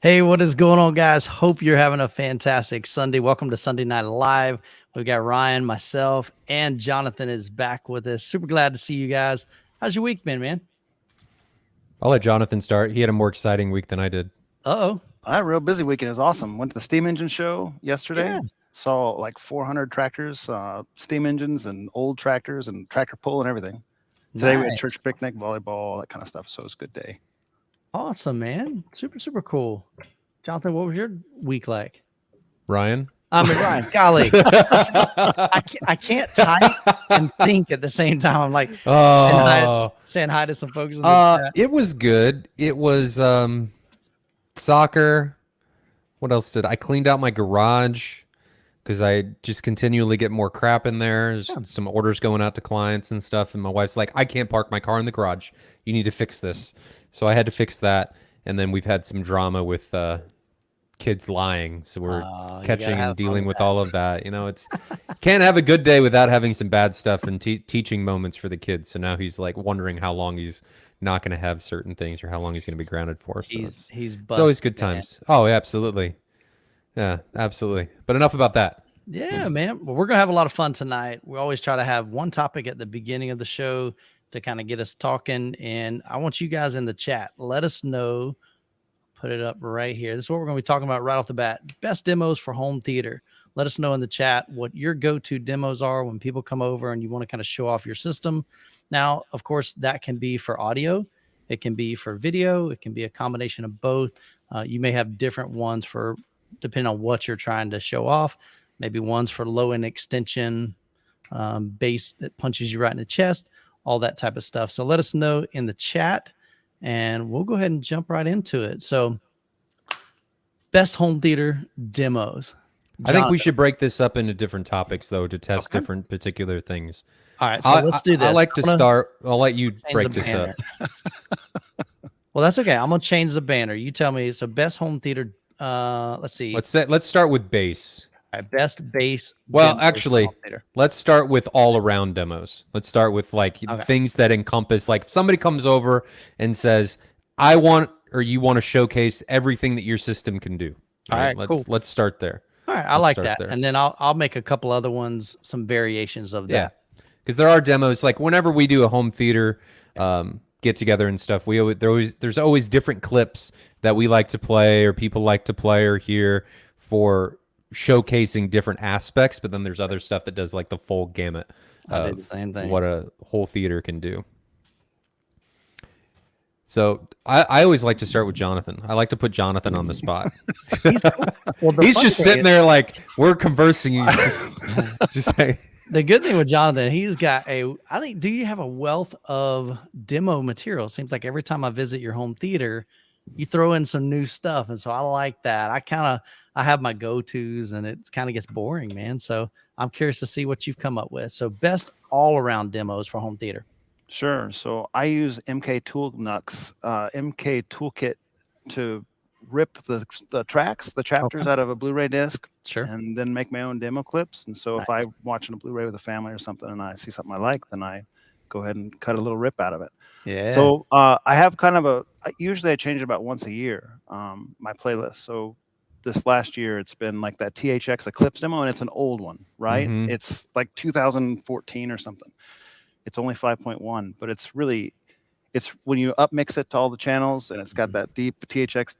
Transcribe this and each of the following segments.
Hey, what is going on, guys? Hope you're having a fantastic Sunday. Welcome to Sunday Night Live. We've got Ryan, myself, and Jonathan is back with us. Super glad to see you guys. How's your week been, man? I'll let Jonathan start. He had a more exciting week than I did. Uh-oh. I had a real busy weekend. It was awesome. Went to the steam engine show yesterday. Yeah. Saw like 400 tractors, steam engines, and old tractors, and tractor pull and everything. Today we had Nice. church picnic, volleyball, all that kind of stuff. So it was a good day. Awesome, man. Super cool. Jonathan, what was your week like? Ryan? I mean, Ryan, golly. I can't type and think at the same time. I'm like saying hi to some folks in the chat. It was good. It was soccer. What else did I cleaned out my garage because I just continually get more crap in there. There's some orders going out to clients and stuff, and my wife's like, I can't park my car in the garage. You need to fix this. So I had to fix that, and then we've had some drama with kids lying, so we're catching and dealing with all of that. You know, it's can't have a good day without having some bad stuff and teaching moments for the kids. So now he's like wondering how long he's not going to have certain things or how long he's going to be grounded for. So He's it's always good times. Oh, yeah, absolutely. Yeah, absolutely. But enough about that. Yeah, man. Well, we're going to have a lot of fun tonight. We always try to have one topic at the beginning of the show to kind of get us talking. And I want you guys in the chat. Let us know. Put it up right here. This is what we're going to be talking about right off the bat. Best demos for home theater. Let us know in the chat what your go-to demos are when people come over and you want to kind of show off your system. Now, of course, that can be for audio. It can be for video. It can be a combination of both. You may have different ones for depending on what you're trying to show off. Maybe ones for low-end extension, bass that punches you right in the chest, all that type of stuff. So let us know in the chat, and we'll go ahead and jump right into it. So best home theater demos. I think we should break this up into different topics, though, to test different particular things. All right, so let's do this. I like to start. I'll let you break this up. Well, that's okay. I'm going to change the banner. You tell me. So best home theater, let's see. Let's start with bass. All right, best bass. Well, actually, let's start with all-around demos. Let's start with like things that encompass, like if somebody comes over and says, I want, or you want to showcase everything that your system can do. All right, let's, cool. Let's start there. All right, I like that. And then I'll make a couple other ones, some variations of that. Yeah, because there are demos, like whenever we do a home theater get together and stuff, there's always different clips that we like to play or people like to play or hear for showcasing different aspects, but then there's other stuff that does like the full gamut of what a whole theater can do. So I always like to start with Jonathan. I like to put Jonathan on the spot. He's just sitting there like we're conversing. He's just like, the good thing with Jonathan, he's got do you have a wealth of demo material? Seems like every time I visit your home theater, you throw in some new stuff. And so I like that. I have my go-tos and it kind of gets boring, man. So I'm curious to see what you've come up with. So best all around demos for home theater. Sure. So I use MK Toolkit to rip the tracks, the chapters out of a Blu-ray disc, and then make my own demo clips. And so if I'm watching a Blu-ray with a family or something and I see something I like, then I go ahead and cut a little rip out of it. Yeah. So I have kind of usually I change it about once a year, my playlist. So this last year, it's been like that THX Eclipse demo, and it's an old one, right? Mm-hmm. It's like 2014 or something. It's only 5.1, but it's when you upmix it to all the channels, and it's got that deep THX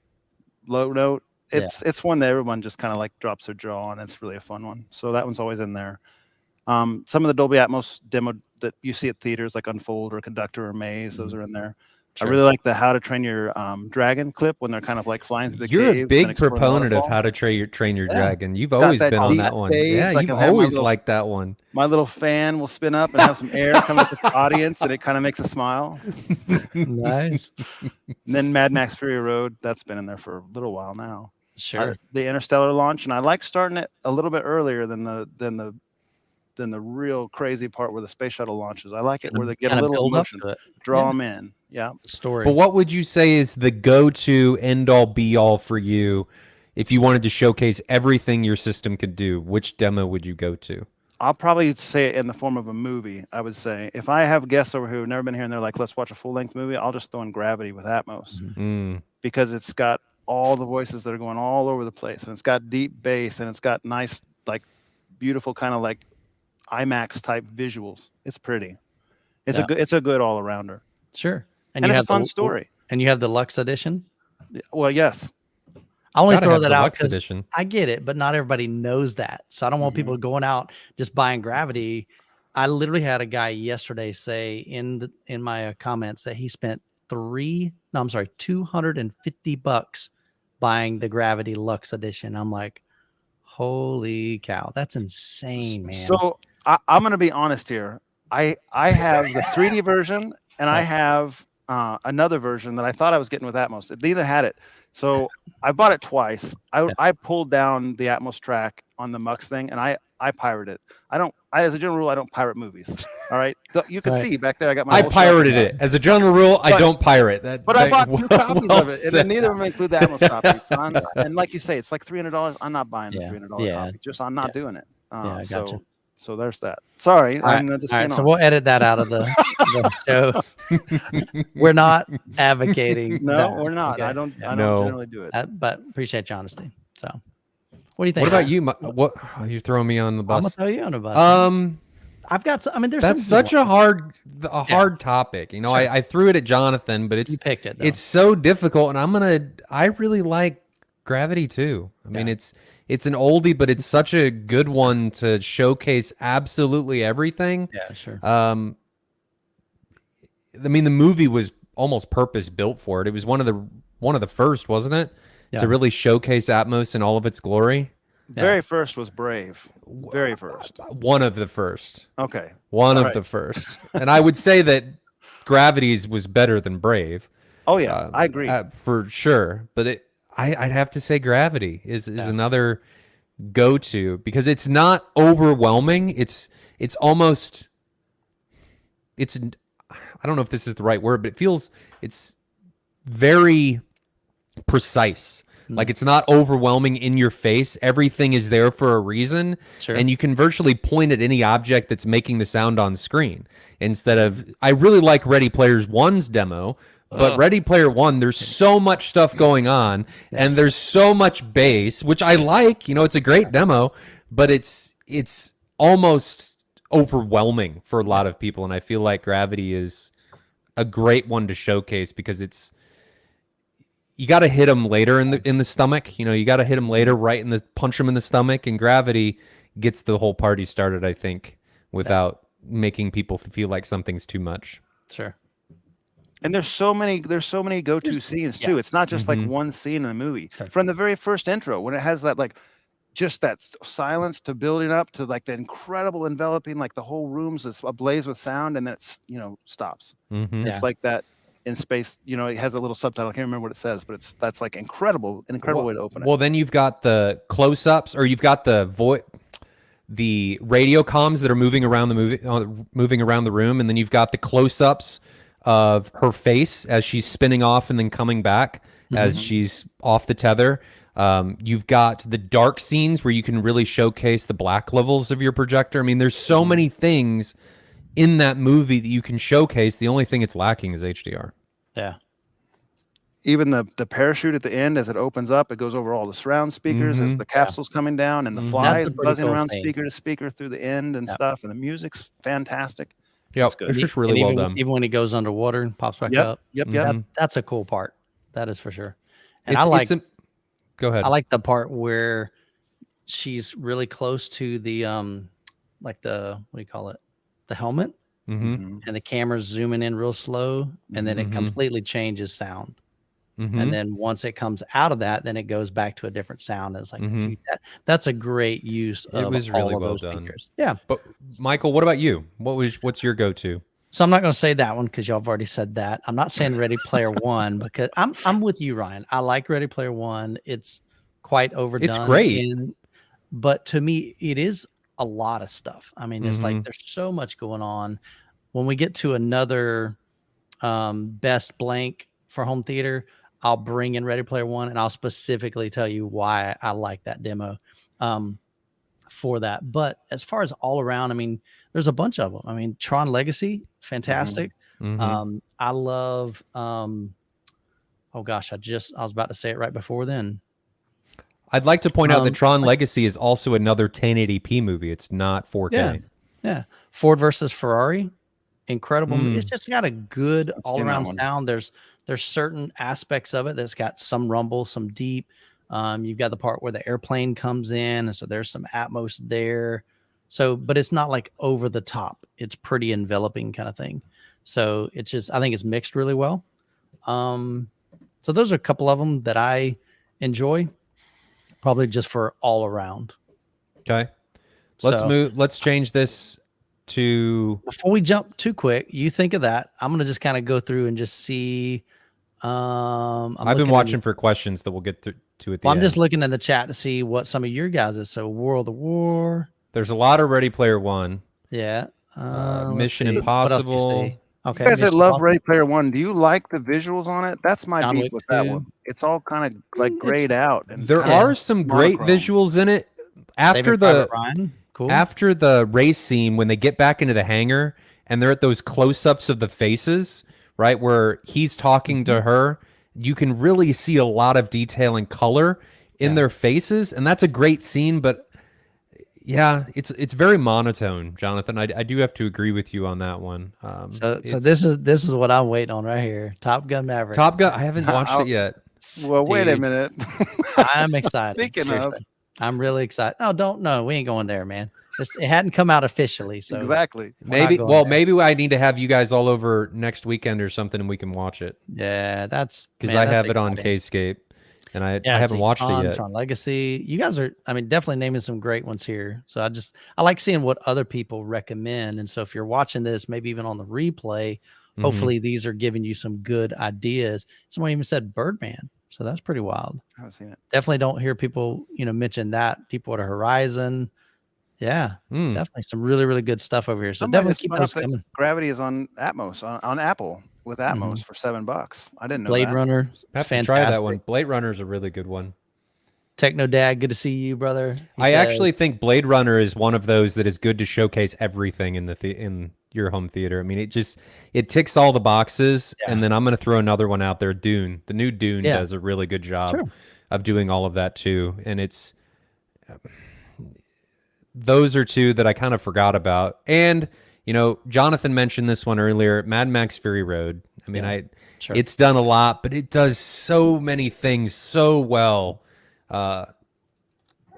low note. It's one that everyone just kind of like drops their jaw on. It's really a fun one. So that one's always in there. Some of the Dolby Atmos demo that you see at theaters, like Unfold or Conductor or Maze, those are in there. Sure. I really like the How to Train Your Dragon clip when they're kind of like flying through the caves. You're a big proponent of How to Train Your Dragon. You've always been on that one. Yeah, you've always liked that one. My little fan will spin up and have some air come up with the audience, and it kind of makes a smile. Nice. And then Mad Max Fury Road, that's been in there for a little while now. Sure. The Interstellar launch, and I like starting it a little bit earlier than the real crazy part where the space shuttle launches. I like it where they get a little emotion, draw them in. Yeah. Story. But what would you say is the go-to end-all be-all for you if you wanted to showcase everything your system could do? Which demo would you go to? I'll probably say it in the form of a movie. I would say if I have guests over who have never been here and they're like, let's watch a full-length movie, I'll just throw in Gravity with Atmos because it's got all the voices that are going all over the place, and it's got deep bass, and it's got nice, like, beautiful kind of like IMAX type visuals. It's pretty. It's a good all arounder. Sure. And it's a fun story. And you have the Luxe Edition. Well, yes. I only Gotta throw have that the out Luxe because Edition. I get it, but not everybody knows that. So I don't want people going out just buying Gravity. I literally had a guy yesterday say in my comments that he spent $250 buying the Gravity Luxe Edition. I'm like, holy cow, that's insane, man. So I'm going to be honest here. I have the 3D version, and I have another version that I thought I was getting with Atmos. Neither had it. So I bought it twice. I pulled down the Atmos track on the Mux thing, and I pirated it. As a general rule, I don't pirate movies. All right. You can see back there, I got my. I pirated it. As a general rule, I don't pirate that. But I bought 2 copies of it, and then neither of them include the Atmos copy. And like you say, it's like $300. I'm not buying the $300 copy. I'm not doing it. I gotcha. So there's that. Sorry. All right, so we'll edit that out of the show. We're not advocating. No, that. we're not. Okay. I don't generally do it. But appreciate your honesty. So, what do you think? What about you? What you throwing me on the bus? I'm gonna throw you on the bus. I've got. There's. That's such a hard topic. You know, Sure. I threw it at Jonathan, but You picked it. Though. It's so difficult, and I really like Gravity too. I mean, it's an oldie, but it's such a good one to showcase absolutely everything. Yeah, sure. I mean, the movie was almost purpose built for it. It was one of the first, wasn't it, to really showcase Atmos in all of its glory. Very first was Brave. Very first. One of the first. Okay. One of the first. And I would say that Gravity's was better than Brave. Oh yeah, I agree for sure. But I'd have to say Gravity is another go-to because it's not overwhelming. It's almost I don't know if this is the right word, but it's very precise. Like it's not overwhelming in your face. Everything is there for a reason. Sure. And you can virtually point at any object that's making the sound on screen instead of, I really like Ready Player One's demo, but Ready Player One, there's so much stuff going on and there's so much bass, which I like, it's a great demo, but it's almost overwhelming for a lot of people. And I feel like Gravity is a great one to showcase because you got to hit them later in the stomach. You got to hit them later, punch them in the stomach, and Gravity gets the whole party started, I think, without making people feel like something's too much. Sure. And there's so many go-to scenes too. It's not just like one scene in the movie. Sure. From the very first intro, when it has that just that silence to building up to like the incredible enveloping, like the whole room's ablaze with sound, and then it's stops. It's like that in space. It has a little subtitle. I can't remember what it says, but that's like an incredible way to open it. Well, then you've got the close-ups, or you've got the radio comms that are moving around the room, and then you've got the close-ups of her face as she's spinning off and then coming back as she's off the tether. You've got the dark scenes where you can really showcase the black levels of your projector. I mean, there's so many things in that movie that you can showcase. The only thing it's lacking is HDR. Yeah. Even the parachute at the end, as it opens up, it goes over all the surround speakers as the capsule's coming down, and the fly is buzzing around speaker to speaker through the end and stuff, and the music's fantastic. Yeah, it's just really well done. Even when he goes underwater and pops back up. Yep. That's a cool part. That is for sure. And go ahead. I like the part where she's really close to the what do you call it? The helmet. And the camera's zooming in real slow, and then it completely changes sound. And then once it comes out of that, then it goes back to a different sound. It's like, dude, that's a great use of was all really of well those done. speakers. Yeah. But Michael, what about you? What's your go-to? So I'm not going to say that one because y'all have already said that. I'm not saying Ready Player One because I'm with you, Ryan. I like Ready Player One. It's quite overdone. It's great. But to me, it is a lot of stuff. I mean, it's like there's so much going on. When we get to another best blank for home theater, I'll bring in Ready Player One, and I'll specifically tell you why I like that demo for that. But as far as all around, I mean, there's a bunch of them. I mean, Tron Legacy, fantastic. I love, Oh gosh, I was about to say it right before then. I'd like to point out that Tron Legacy is also another 1080p movie. It's not 4K. Yeah. Ford versus Ferrari, incredible. It's just got a good all around sound. There's certain aspects of it that's got some rumble, some deep. You've got the part where the airplane comes in, and so there's some Atmos there. So, but it's not like over the top. It's pretty enveloping kind of thing. So it's just, I think it's mixed really well. So those are a couple of them that I enjoy, probably just for all around. Okay. Let's change this to. Before we jump too quick, you think of that. I'm going to just kind of go through and just see. I've been watching for questions that we'll get to at the end. I'm just looking in the chat to see what some of your guys is. So World of War. There's a lot of Ready Player One. Yeah. Mission Impossible. Okay. You guys that love Ready Player One, do you like the visuals on it? That's my beef with that one. It's all kind of like grayed out. And there are some great visuals in it. After the race scene, when they get back into the hangar and they're at those close-ups of the faces, right, where he's talking to her, you can really see a lot of detail and color in their faces, and that's a great scene. But yeah, it's very monotone, Jonathan. I do have to agree with you on that one. So this is what I'm waiting on right here. Top Gun Maverick. Top Gun. I haven't watched it yet. Well, wait a minute. I'm excited. Speaking of, I'm really excited. Oh, we ain't going there, man. It hadn't come out officially, so exactly. Maybe I need to have you guys all over next weekend or something, and we can watch it. Yeah, that's because I have it on Kscape, and I haven't watched it yet. Tron Legacy. You guys are, definitely naming some great ones here. So I like seeing what other people recommend, and so if you're watching this, maybe even on the replay, hopefully these are giving you some good ideas. Someone even said Birdman. So that's pretty wild. I haven't seen it. Definitely don't hear people, mention that. Deepwater Horizon. Yeah, definitely some really, really good stuff over here. So definitely keep those coming. Gravity is on Atmos, on Apple with Atmos for $7. I didn't know Blade that. Runner. I have to try that one. Blade Runner is a really good one. Techno Dad, good to see you, brother. I actually think Blade Runner is one of those that is good to showcase everything in your home theater. I mean, it ticks all the boxes, and then I'm going to throw another one out there. Dune, the new Dune does a really good job of doing all of that too, and it's those are two that I kind of forgot about. And Jonathan mentioned this one earlier, Mad Max Fury Road. I mean, it's done a lot, but it does so many things so well. And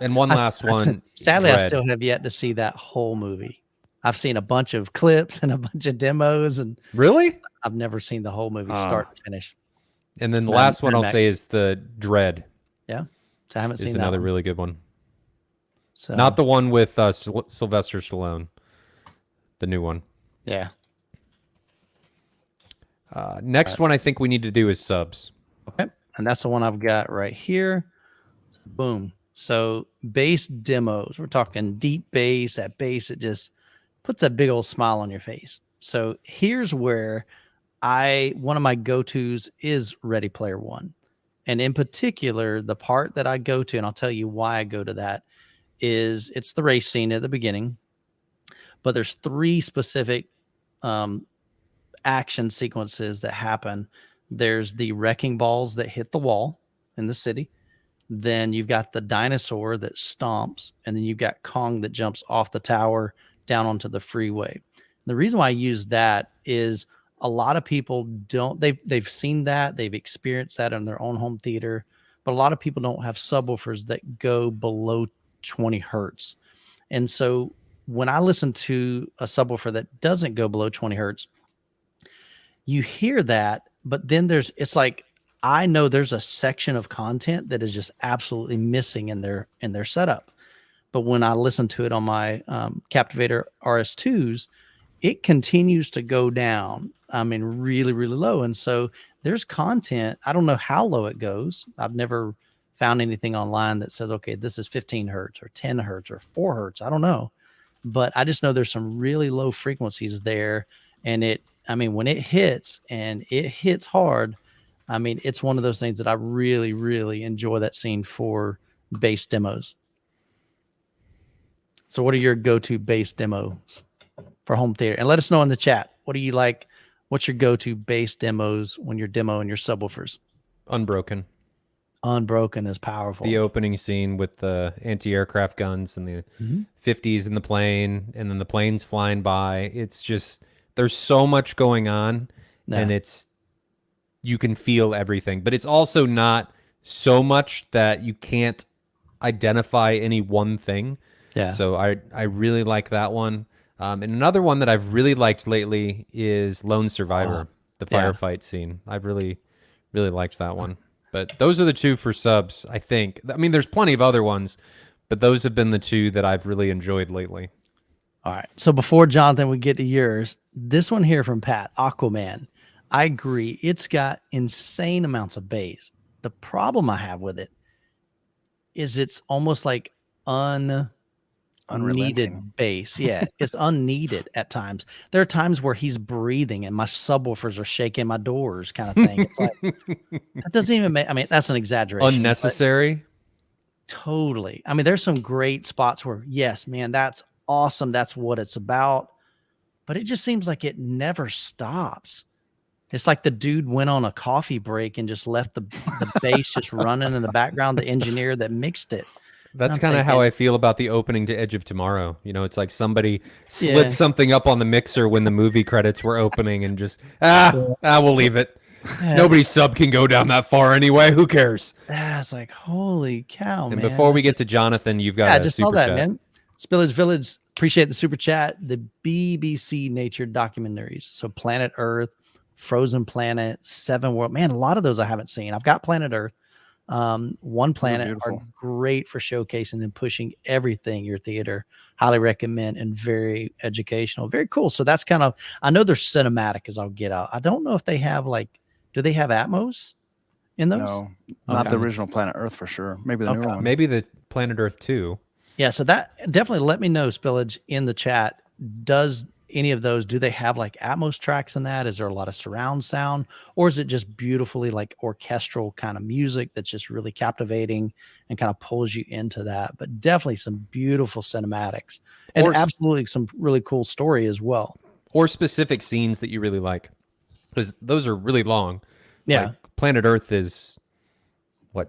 one last one. Sadly, I still have yet to see that whole movie. I've seen a bunch of clips and a bunch of demos, and really, I've never seen the whole movie start to finish. And then the last one I'll say is the Dread. Yeah, so I haven't seen that. It's another really good one. So not the one with Sylvester Stallone, the new one. Yeah. Next one I think we need to do is subs. Okay, and that's the one I've got right here. Boom. So bass demos, we're talking deep bass. That bass, it just puts that big old smile on your face. So here's where one of my go-tos is Ready Player One. And in particular, the part that I go to, and I'll tell you why I go to that, is it's the race scene at the beginning. But there's three specific action sequences that happen. There's the wrecking balls that hit the wall in the city. Then you've got the dinosaur that stomps, and then you've got Kong that jumps off the tower down onto the freeway. The reason why I use that is a lot of people they've seen that, they've experienced that in their own home theater, but a lot of people don't have subwoofers that go below 20 hertz. And so when I listen to a subwoofer that doesn't go below 20 hertz, you hear that, but then it's like, I know there's a section of content that is just absolutely missing in their setup. But when I listen to it on my Captivator RS2s, it continues to go down. I mean, really, really low. And so there's content. I don't know how low it goes. I've never found anything online that says, okay, this is 15 hertz or 10 hertz or 4 hertz. I don't know. But I just know there's some really low frequencies there. And when it hits, and it hits hard, I mean, it's one of those things that I really, really enjoy that scene for bass demos. So what are your go-to bass demos for home theater? And let us know in the chat. What do you like? What's your go-to bass demos when you're demoing your subwoofers? Unbroken. Unbroken is powerful. The opening scene with the anti-aircraft guns and the 50s in the plane, and then the planes flying by. It's just, there's so much going on, and you can feel everything, but it's also not so much that you can't identify any one thing. Yeah. So I really like that one. And another one that I've really liked lately is Lone Survivor, the firefight scene. I've really, really liked that one. But those are the two for subs, I think. I mean, there's plenty of other ones, but those have been the two that I've really enjoyed lately. All right. So before, Jonathan, we get to yours, this one here from Pat, Aquaman. I agree. It's got insane amounts of bass. The problem I have with it is it's almost like unneeded bass. Yeah, it's unneeded at times. There are times where he's breathing and my subwoofers are shaking my doors, kind of thing. It's like that doesn't even make. I mean, that's an exaggeration. Unnecessary. Totally. I mean, there's some great spots where, yes, man, that's awesome. That's what it's about. But it just seems like it never stops. It's like the dude went on a coffee break and just left the bass just running in the background, the engineer that mixed it. That's kind of how I feel about the opening to Edge of Tomorrow. You know, it's like somebody slid something up on the mixer when the movie credits were opening and just, we'll leave it. Nobody's sub can go down that far anyway. Who cares? It's like, holy cow, and man. before we get to Jonathan, you've got a super chat. Man. Spillage Village, appreciate the super chat. The BBC nature documentaries. So Planet Earth, Frozen Planet, Seven World. Man, a lot of those I haven't seen. I've got Planet Earth. One Planet are great for showcasing and pushing everything your theater. Highly recommend and very educational. Very cool. So that's kind of, I know they're cinematic as I'll get out. I don't know if they have do they have Atmos in those? No, not the original Planet Earth for sure. Maybe the newer one. Maybe the Planet Earth 2. Yeah. So that definitely let me know, Spillage, in the chat. Does any of those, do they have Atmos tracks in that? Is there a lot of surround sound, or is it just beautifully orchestral kind of music that's just really captivating and kind of pulls you into that? But definitely some beautiful cinematics and absolutely some really cool story as well. Or specific scenes that you really like, because those are really long. Yeah. Planet Earth is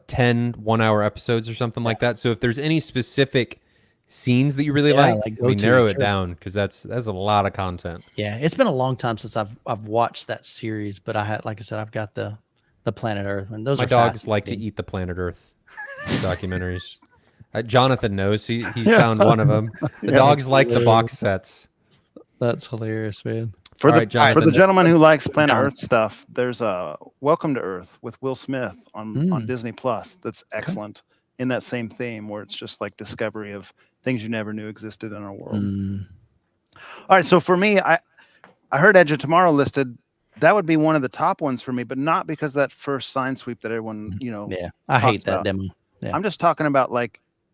10 1-hour episodes or something like that. So if there's any specific scenes that you really like we narrow it down, because that's a lot of content. Yeah, it's been a long time since I've watched that series, but I had, like I said, I've got the Planet Earth, and those my dogs like to eat the Planet Earth documentaries. Jonathan knows he found one of them. The dogs like the box sets. That's hilarious, man. For the gentleman who likes Planet Earth stuff, there's a Welcome to Earth with Will Smith on Disney Plus. That's excellent. In that same theme, where it's just like discovery of things you never knew existed in our world. All right, so for me, I heard Edge of Tomorrow listed. That would be one of the top ones for me, but not because that first sign sweep that everyone, Yeah, I hate that demo. Yeah. I'm just talking about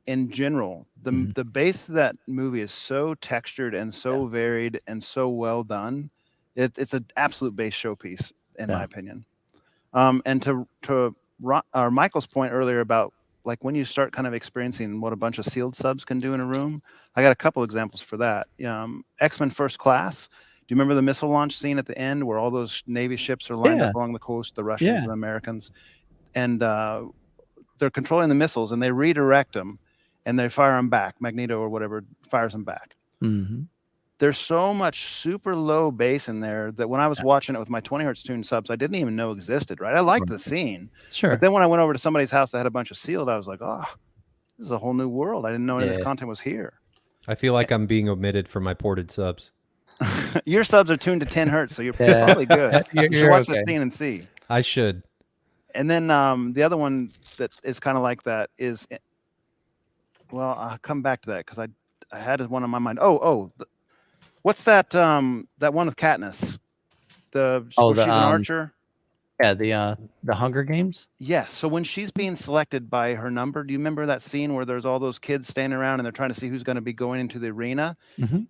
in general, the base of that movie is so textured and so varied and so well done. It's an absolute bass showpiece, in my opinion. And to Michael's point earlier about when you start kind of experiencing what a bunch of sealed subs can do in a room, I got a couple examples for that. X-Men First Class. Do you remember the missile launch scene at the end where all those Navy ships are lined up along the coast, the Russians and the Americans, and they're controlling the missiles and they redirect them and they fire them back. Magneto or whatever fires them back. There's so much super low bass in there that when I was watching it with my 20 hertz tuned subs, I didn't even know existed, right? I liked the scene. Sure. But then when I went over to somebody's house that had a bunch of sealed, I was like, oh, this is a whole new world. I didn't know any of this content was here. I feel like I'm being omitted from my ported subs. Your subs are tuned to 10 hertz, so you're probably good. You should watch the scene and see. I should. And then the other one that is kind of like that is, well, I'll come back to that because I had one on my mind. What's that that one with Katniss? She's an archer. Yeah, the Hunger Games. Yeah. So when she's being selected by her number, do you remember that scene where there's all those kids standing around and they're trying to see who's going to be going into the arena?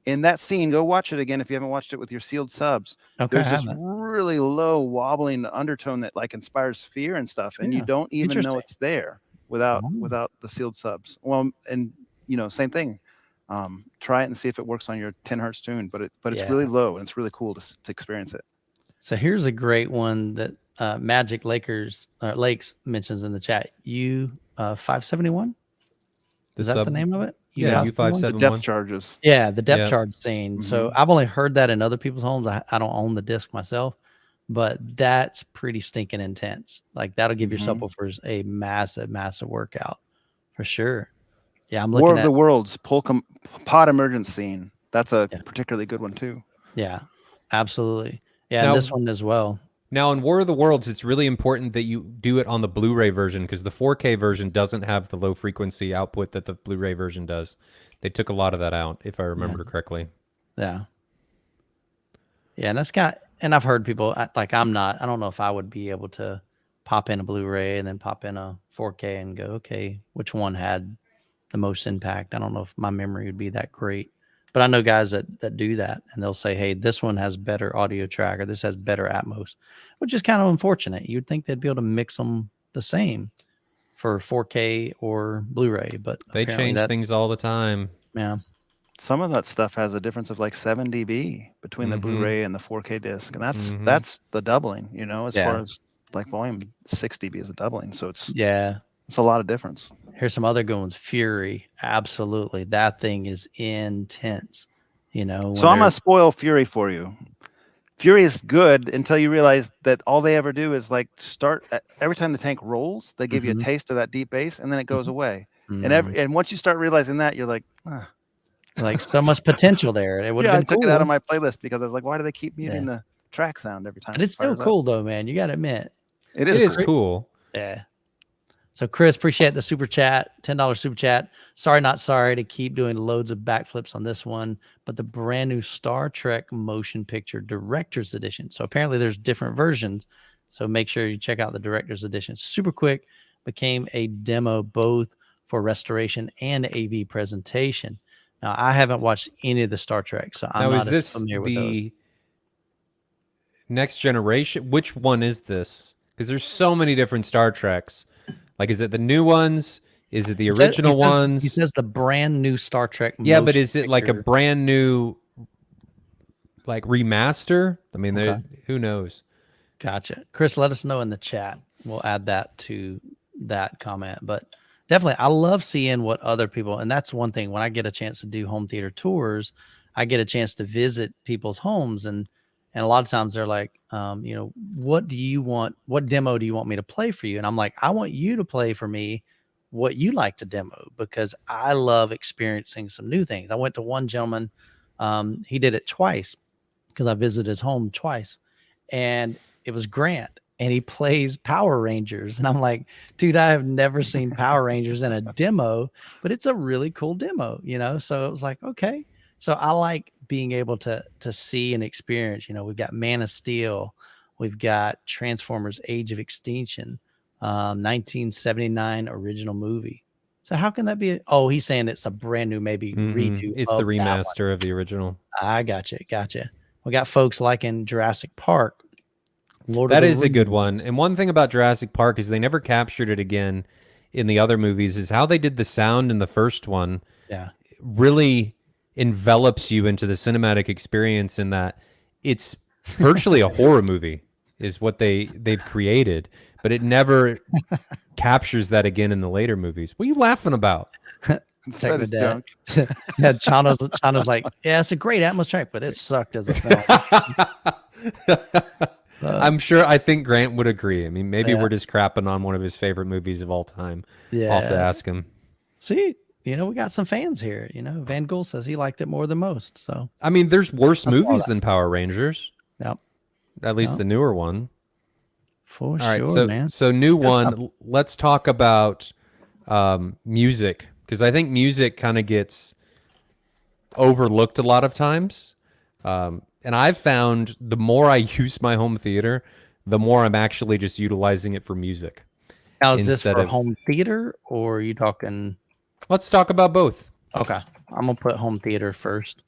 In that scene, go watch it again if you haven't watched it with your sealed subs. There's this really low wobbling undertone that inspires fear and stuff, and you don't even know it's there without the sealed subs. Well, and same thing. Try it and see if it works on your 10 hertz tune, but it's really low and it's really cool to experience it. So here's a great one that Magic Lakes mentions in the chat. U571. Is that the name of it? Yeah, the U571. depth charges. Yeah, the depth Yeah. charge scene. So Mhm. I've only heard that in other people's homes. I don't own the disc myself, but that's pretty stinking intense. Like that'll give your Mhm. subwoofers a massive, massive workout for sure. Yeah, I'm War looking of at the Worlds pod emergence scene. That's a Yeah. particularly good one too. Yeah, absolutely. Yeah, Now- and this one as well. Now, in War of the Worlds, it's really important that you do it on the Blu-ray version because the 4K version doesn't have the low frequency output that the Blu-ray version does. They took a lot of that out, if I remember correctly. Yeah. Yeah, and that's and I've heard people like I don't know if I would be able to pop in a Blu-ray and then pop in a 4K and go, okay, which one had the most impact? I don't know if my memory would be that great. But I know guys that do that, and they'll say, hey, this one has better audio track, or this has better Atmos, which is kind of unfortunate. You'd think they'd be able to mix them the same for 4K or Blu-ray, but They change things all the time. Yeah. Some of that stuff has a difference of like 7 dB between the Blu-ray and the 4K disc, and that's the doubling. You know, as far as like volume, 6 dB is a doubling, so it's a lot of difference. Here's some other good ones. Fury, absolutely, that thing is intense. You know, so I'm gonna spoil Fury for you. Fury is good until you realize that all they ever do is like start every time the tank rolls, they give you a taste of that deep bass, and then it goes away. And once you start realizing that, you're like, like so much potential there. It would have been I took cool. it out of my playlist because I was like, why do they keep muting the track sound every time? And it's still cool though, man. You got to admit, it is cool. Yeah. So Chris, appreciate the super chat, $10 super chat. Sorry, not sorry to keep doing loads of backflips on this one, but the brand new Star Trek motion picture director's edition. So apparently there's different versions. So make sure you check out the director's edition. Super quick, became a demo both for restoration and AV presentation. Now I haven't watched any of the Star Trek, so I'm not as familiar with those. Next Generation? Which one is this? Because there's so many different Star Treks. Like, is it the new ones? Is it the original ones? He says the brand new Star Trek. Yeah, but is it like a brand new, like remaster? I mean, who knows? Gotcha. Chris, let us know in the chat. We'll add that to that comment. But definitely, I love seeing what other people, and that's one thing. When I get a chance to do home theater tours, I get a chance to visit people's homes, and a lot of times they're like, you know, what do you want? What demo do you want me to play for you? And I'm like, I want you to play for me what you like to demo, because I love experiencing some new things. I went to one gentleman, he did it twice because I visited his home twice, and it was Grant, and he plays Power Rangers. And I'm like, dude, I have never seen Power Rangers in a demo, but it's a really cool demo, you know? So it was like, okay. So I like being able to see and experience, you know, we've got Man of Steel, we've got Transformers Age of Extinction, 1979 original movie. So how can that be? He's saying it's a brand new, maybe redo. It's the remaster of the original. I gotcha. We got folks liking Jurassic Park. That is a good one. And one thing about Jurassic Park is they never captured it again in the other movies, is how they did the sound in the first one. Yeah. Really envelops you into the cinematic experience, in that it's virtually a horror movie is what they've created, but it never captures that again in the later movies. What are you laughing about? Yeah, Chana's like, yeah, it's a great Atmos track, but it sucked as a film. I think Grant would agree. I mean, maybe we're just crapping on one of his favorite movies of all time. Yeah. I'll have to ask him. See, you know, we got some fans here. You know, Van Gool says he liked it more than most. So, I mean, there's worse movies than Power Rangers. Yep. At least the newer one. For all right, sure, man. So new one. Let's talk about music, because I think music kind of gets overlooked a lot of times. And I've found the more I use my home theater, the more I'm actually just utilizing it for music. Now, is this for home theater, or are you talking? Let's talk about both. Okay. I'm going to put home theater first.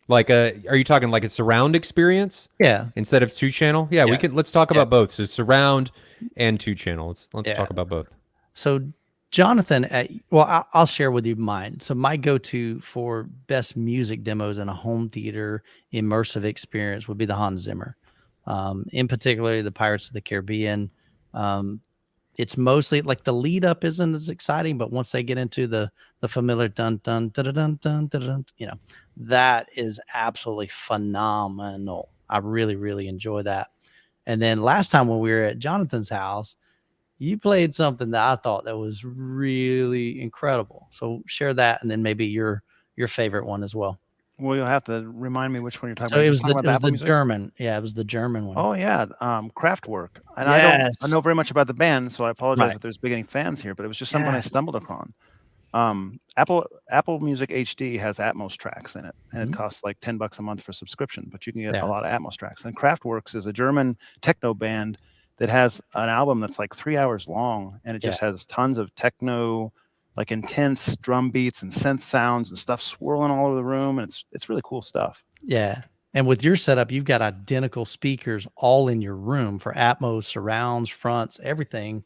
Like are you talking like a surround experience? Yeah. Instead of 2-channel? Yeah, we can. Let's talk about both. So surround and 2-channel. Let's talk about both. So Jonathan, I'll share with you mine. So my go-to for best music demos in a home theater immersive experience would be the Hans Zimmer. in particular the Pirates of the Caribbean. It's mostly like the lead up isn't as exciting, but once they get into the familiar dun dun dun dun dun dun dun, you know, that is absolutely phenomenal. I really, really enjoy that. And then last time when we were at Jonathan's house, you played something that I thought that was really incredible. So share that, and then maybe your favorite one as well. Well, you'll have to remind me which one you're talking So about. it You're was talking the, about it was Apple the Music? German. Yeah, it was the German one. Oh yeah, Kraftwerk. And Yes. I know very much about the band, so I apologize Right. if there's beginning fans here, but it was just something I Yeah. stumbled upon. Apple Music HD has Atmos tracks in it, and it costs like $10 a month for subscription, but you can get a lot of Atmos tracks. And Kraftwerks is a German techno band that has an album that's like 3 hours long, and it just has tons of techno, like intense drum beats and synth sounds and stuff swirling all over the room, and it's really cool stuff. Yeah. And with your setup, you've got identical speakers all in your room for Atmos, surrounds, fronts, everything.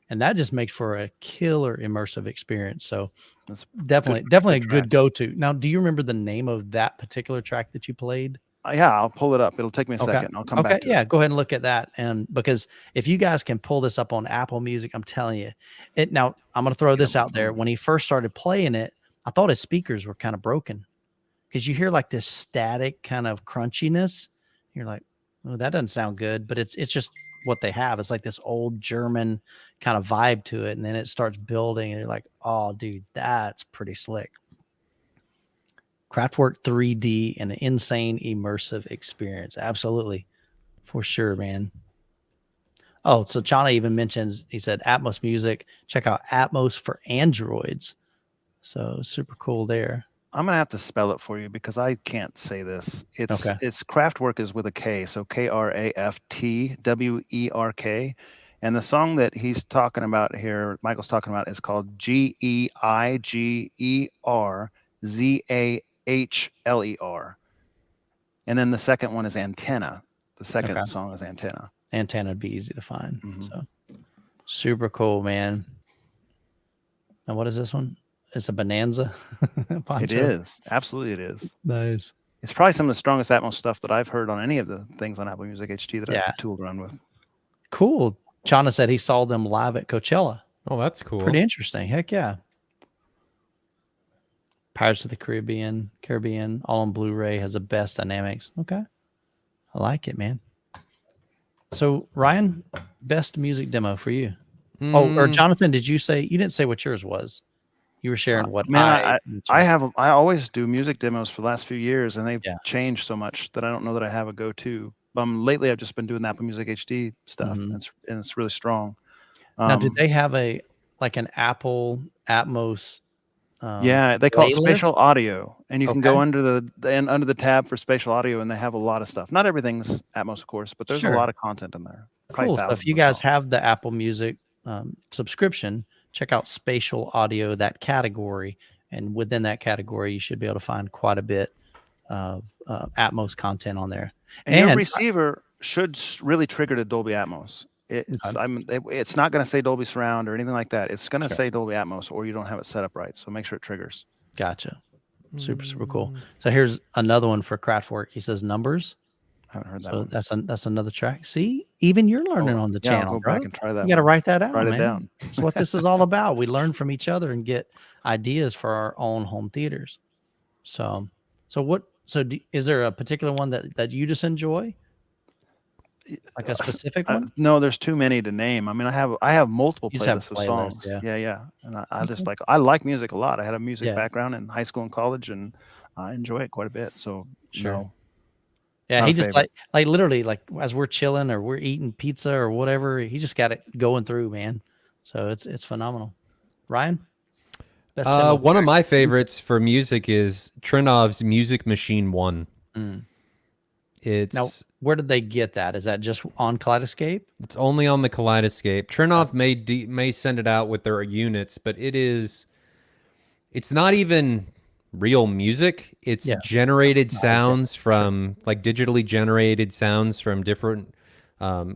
And that just makes for a killer immersive experience. So It's definitely a good go-to. Now, do you remember the name of that particular track that you played? Yeah, I'll pull it up. It'll take me a second. I'll come back to yeah, it. go ahead and look at that. And because if you guys can pull this up on Apple Music, I'm telling you it. Now, I'm going to throw this out there. When he first started playing it, I thought his speakers were kind of broken, because you hear like this static kind of crunchiness. You're like, oh, that doesn't sound good, but it's just what they have. It's like this old German kind of vibe to it. And then it starts building and you're like, oh dude, that's pretty slick. Kraftwerk 3D, an insane immersive experience. Absolutely. For sure, man. Oh, so Chana even mentions, he said Atmos Music. Check out Atmos for Androids. So super cool there. I'm gonna have to spell it for you because I can't say this. It's Kraftwerk is with a K, so Kraftwerk, and the song that he's talking about here, Michael's talking about, is called Geigerzahler, and then the second one is Antenna. The second song is Antenna. Antenna would be easy to find. So super cool, man. And what is this one? It's a Bonanza. It is. Absolutely it is. Nice. It's probably some of the strongest Atmos stuff that I've heard on any of the things on Apple Music HD that I've tooled around with. Cool. Chana said he saw them live at Coachella. Oh, that's cool. Pretty interesting. Heck yeah. Pirates of the Caribbean, all on Blu-ray, has the best dynamics. Okay. I like it, man. So Ryan, best music demo for you. Oh, or Jonathan, did you say, you didn't say what yours was? You were sharing what I always do music demos for the last few years, and they've changed so much that I don't know that I have a go-to. Lately I've just been doing Apple Music HD stuff, and it's really strong. Now, do they have an Apple Atmos? They call it spatial audio, and you can go under the tab for spatial audio, and they have a lot of stuff. Not everything's Atmos, of course, but there's a lot of content in there. Cool. So if you guys have the Apple Music subscription, check out spatial audio, that category, and within that category, you should be able to find quite a bit of Atmos content on there. And your receiver should really trigger to Dolby Atmos. It's not going to say Dolby Surround or anything like that. It's going to say Dolby Atmos, or you don't have it set up right. So make sure it triggers. Gotcha. Super, super cool. So here's another one for Kraftwerk. He says Numbers. I haven't heard that one. That's another track. See, even you're learning on the channel. I'll go back and try that. You got to write that out, Write man. it down. That's what this is all about. We learn from each other and get ideas for our own home theaters. So is there a particular one that you just enjoy? Like a specific one? No, there's too many to name. I mean, I have multiple playlists of songs. Yeah. And I just I like music a lot. I had a music background in high school and college, and I enjoy it quite a bit. So yeah, he just like literally, like as we're chilling or we're eating pizza or whatever, he just got it going through, man. So it's phenomenal. Ryan? One of my favorites for music is Trinovs Music Machine 1. Now, where did they get that? Is that just on Kaleidoscape? It's only on the Kaleidoscape. Trinov may send it out with their units, but it's not even real music. It's generated sounds from like digitally generated sounds from different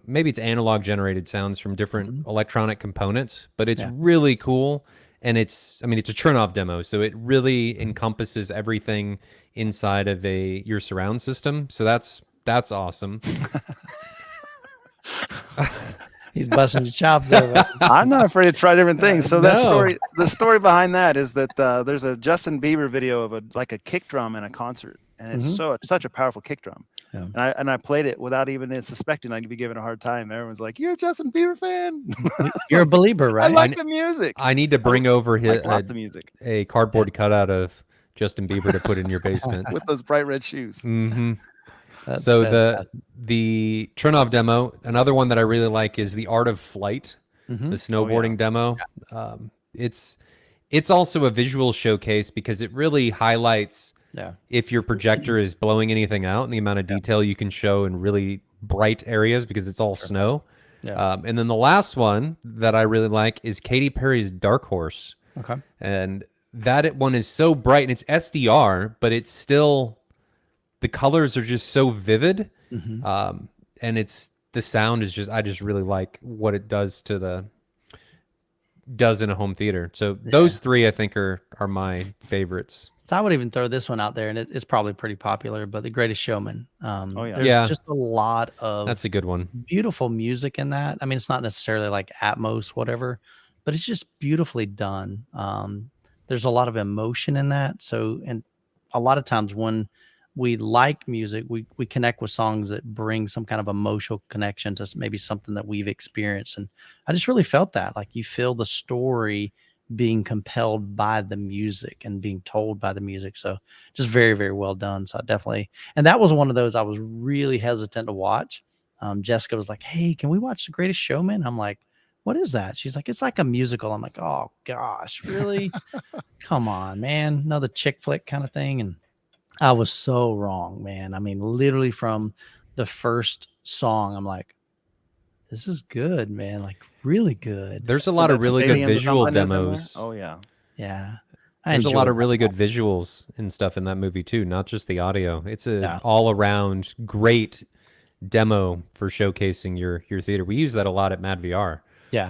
maybe it's analog generated sounds from different electronic components, but it's really cool. And it's a Trinov demo, so it really encompasses everything inside of your surround system. So that's awesome. He's busting your chops there. But I'm not afraid to try different things. So that No. the story behind that is that there's a Justin Bieber video of a kick drum in a concert, and it's such a powerful kick drum. Yeah. And I played it without even suspecting I'd be given a hard time. Everyone's like, "You're a Justin Bieber fan? You're a believer, I right? like the music. I need to bring over Lots of music a cardboard cutout of Justin Bieber to put in your basement. with those bright red shoes." Mm-hmm. That's So fantastic. the Trinov demo, another one that I really like is the Art of Flight, the snowboarding demo. It's also a visual showcase because it really highlights if your projector is blowing anything out and the amount of detail you can show in really bright areas because it's all snow. And then the last one that I really like is Katy Perry's Dark Horse. Okay. And that one is so bright and it's SDR, but it's still, the colors are just so vivid. And the sound is just, I just really like what it does in a home theater. So those three I think are my favorites. So I would even throw this one out there, and it's probably pretty popular, but The Greatest Showman. There's just a lot of That's a good one. Beautiful music in that. I mean, it's not necessarily like Atmos, whatever, but it's just beautifully done. There's a lot of emotion in that. So, and a lot of times when we like music, we connect with songs that bring some kind of emotional connection to maybe something that we've experienced. And I just really felt that, like, you feel the story being compelled by the music and being told by the music. So just very, very well done. So I definitely, and that was one of those I was really hesitant to watch. Jessica was like, "Hey, can we watch The Greatest Showman?" I'm like, "What is that?" She's like, "It's like a musical." I'm like, "Oh gosh, really?" Come on, man. Another chick flick kind of thing. And I was so wrong, man. I mean, literally from the first song, I'm like, this is good, man. Like, really good. There's a lot of really good visual demos. Oh yeah. Yeah. There's a lot of really good visuals and stuff in that movie too, not just the audio. It's a all around great demo for showcasing your theater. We use that a lot at Mad VR.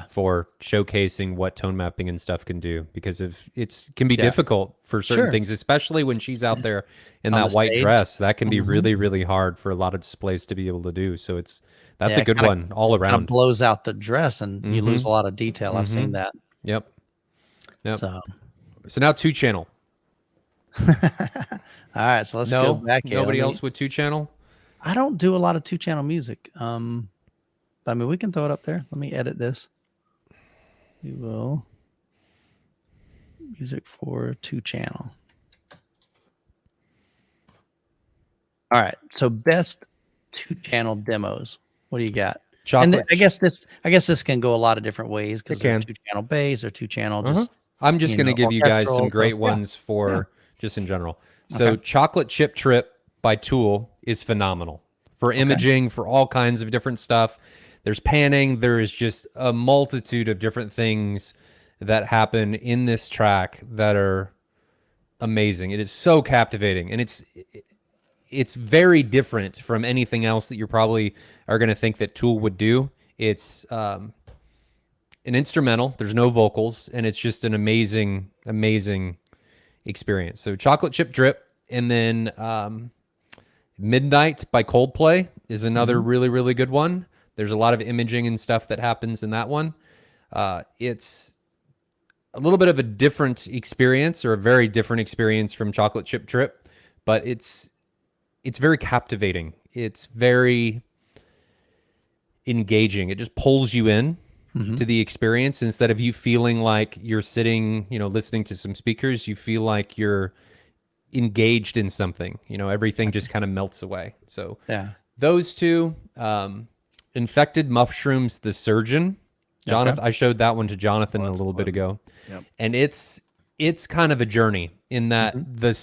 For showcasing what tone mapping and stuff can do, because it can be difficult for certain things, especially when she's out there in that white dress. That can be really, really hard for a lot of displays to be able to do. So that's a good one all around. Kind of blows out the dress and you lose a lot of detail. I've seen that. Yep. So now 2-channel. All right, so let's go back here. Nobody else with 2-channel? I don't do a lot of 2-channel music. But I mean, we can throw it up there. Let me edit this. We will. Music for 2-channel. All right. So best 2-channel demos. What do you got? Chocolate. And I guess this can go a lot of different ways because there's 2-channel bass or 2-channel. Just I'm just going to give you guys some great ones for just in general. So Chocolate Chip Trip by Tool is phenomenal for imaging, for all kinds of different stuff. There's panning. There is just a multitude of different things that happen in this track that are amazing. It is so captivating, and it's very different from anything else that you probably are going to think that Tool would do. It's an instrumental. There's no vocals, and it's just an amazing, amazing experience. So Chocolate Chip Drip, and then Midnight by Coldplay is another really, really good one. There's a lot of imaging and stuff that happens in that one. It's a little bit of a different experience, or a very different experience from Chocolate Chip Trip, but it's very captivating. It's very engaging. It just pulls you in to the experience. Instead of you feeling like you're sitting, listening to some speakers, you feel like you're engaged in something. Everything just kind of melts away. So those two. Infected Mushrooms, The Surgeon. Jonathan, I showed that one to Jonathan a little bit ago. And it's kind of a journey in that the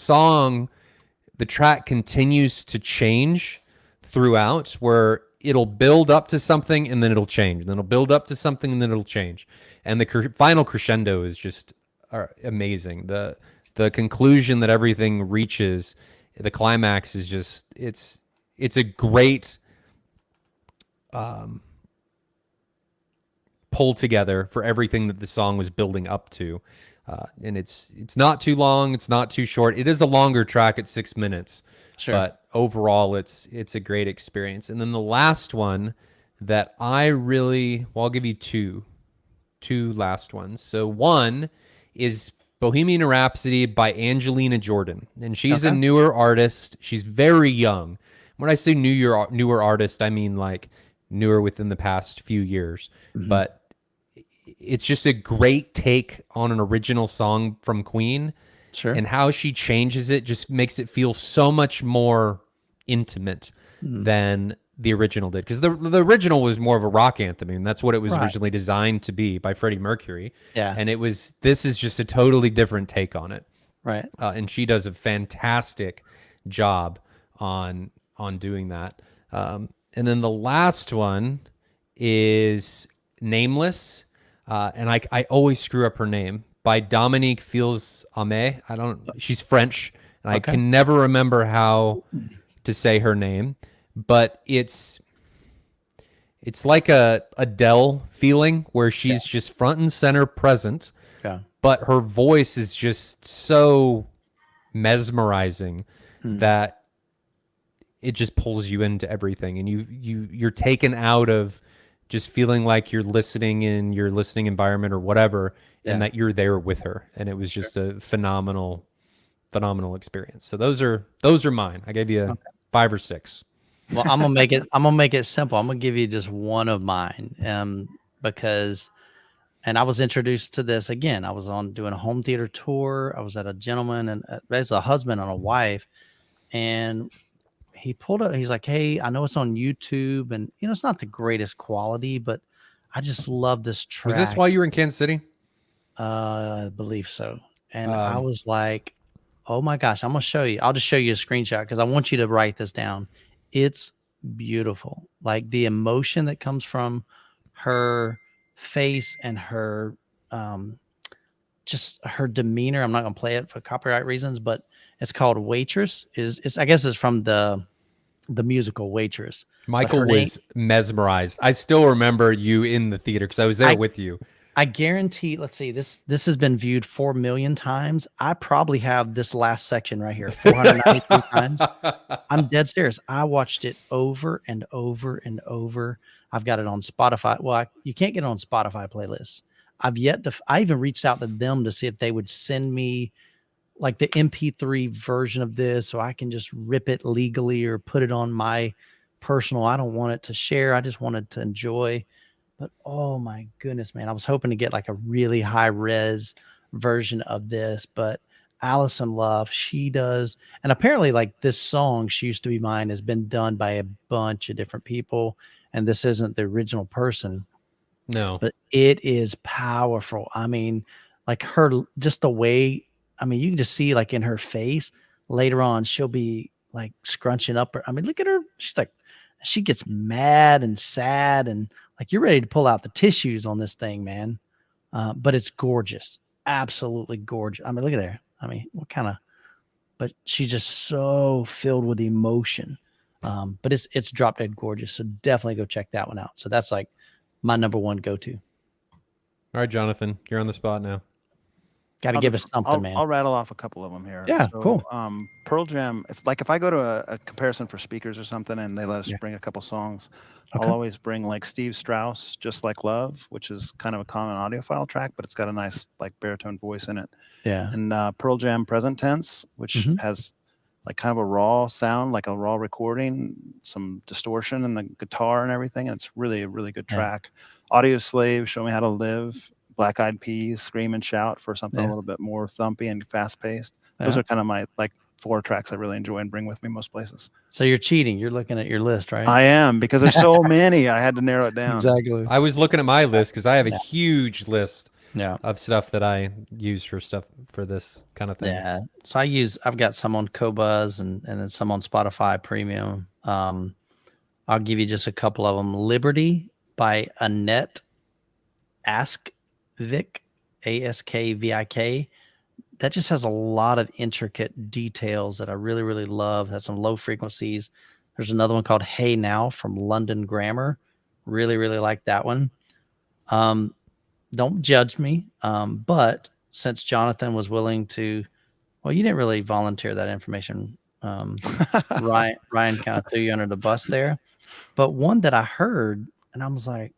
track continues to change throughout, where it'll build up to something and then it'll change. And then it'll build up to something and then it'll change. And the final crescendo is just amazing. The conclusion that everything reaches, the climax is just, it's a great pull together for everything that the song was building up to, and it's not too long, it's not too short. It is a longer track at 6 minutes, but overall it's a great experience. And then the last one that I really, well, I'll give you two last ones. So one is Bohemian Rhapsody by Angelina Jordan, and she's a newer artist. She's very young. When I say newer artist, I mean like newer within the past few years. But it's just a great take on an original song from Queen. Sure. And how she changes it just makes it feel so much more intimate than the original did. Because the original was more of a rock anthem, and that's what it was originally designed to be by Freddie Mercury. Yeah. And this is just a totally different take on it. Right. And she does a fantastic job on doing that. And then the last one is Nameless. And I always screw up her name. By Dominique Fils Ame. She's French, and I can never remember how to say her name, but it's like a Adele feeling where she's just front and center present, but her voice is just so mesmerizing that it just pulls you into everything, and you're taken out of just feeling like you're listening in your listening environment or whatever, and that you're there with her. And it was just a phenomenal experience. So those are mine. I gave you 5 or 6. Well, I'm gonna make it simple. I'm gonna give you just one of mine, because, and I was introduced to this again. I was doing a home theater tour. I was at a gentleman and basically a husband and a wife, and he pulled up. He's like, "Hey, I know it's on YouTube, and it's not the greatest quality, but I just love this track." Was this while you were in Kansas City? I believe so. And I was like, "Oh my gosh, I'm gonna show you. I'll just show you a screenshot because I want you to write this down. It's beautiful. Like the emotion that comes from her face and her just her demeanor. I'm not gonna play it for copyright reasons, but it's called Waitress. I guess it's from the musical Waitress. Michael was mesmerized. I still remember you in the theater because I was there with you. I guarantee, let's see, this has been viewed 4 million times. I probably have this last section right here 493 times. I'm dead serious. I watched it over and over and over. I've got it on Spotify. Well, you can't get it on Spotify playlists. I even reached out to them to see if they would send me like the MP3 version of this so I can just rip it legally or put it on my personal. I don't want it to share. I just wanted to enjoy. But oh my goodness, man, I was hoping to get like a really high res version of this, but Alison Love, she does. And apparently like this song, She Used to Be Mine, has been done by a bunch of different people. And this isn't the original person. No, but it is powerful. I mean, like just the way, I mean, you can just see like in her face later on, she'll be like scrunching up. Look at her. She's like, she gets mad and sad and like you're ready to pull out the tissues on this thing, man. But it's gorgeous. Absolutely gorgeous. Look at there. But she's just so filled with emotion. But it's drop dead gorgeous. So definitely go check that one out. So that's like my number one go-to. All right, Jonathan, you're on the spot now. Got to give us something, man. I'll rattle off a couple of them here. Yeah, cool. Pearl Jam. If I go to a comparison for speakers or something, and they let us bring a couple songs, I'll always bring like Steve Strauss, Just Like Love, which is kind of a common audiophile track, but it's got a nice like baritone voice in it. Yeah. And Pearl Jam Present Tense, which has like kind of a raw sound, like a raw recording, some distortion in the guitar and everything, and it's really a really good track. Audioslave, Show Me How to Live. Black Eyed Peas, Scream and Shout for something a little bit more thumpy and fast paced. Those are kind of my like 4 tracks I really enjoy and bring with me most places. So you're cheating. You're looking at your list, right? I am, because there's so many. I had to narrow it down. Exactly. I was looking at my list because I have a huge list Yeah. of stuff that I use for stuff for this kind of thing. Yeah. So I've got some on Qobuz and then some on Spotify Premium. I'll give you just a couple of them. Liberty by Annette Askvik, Askvik. That just has a lot of intricate details that I really, really love. Has some low frequencies. There's another one called Hey Now from London Grammar. Really, really like that one. Don't judge me. But since Jonathan was willing to, well, you didn't really volunteer that information. Ryan kind of threw you under the bus there. But one that I heard and I was like,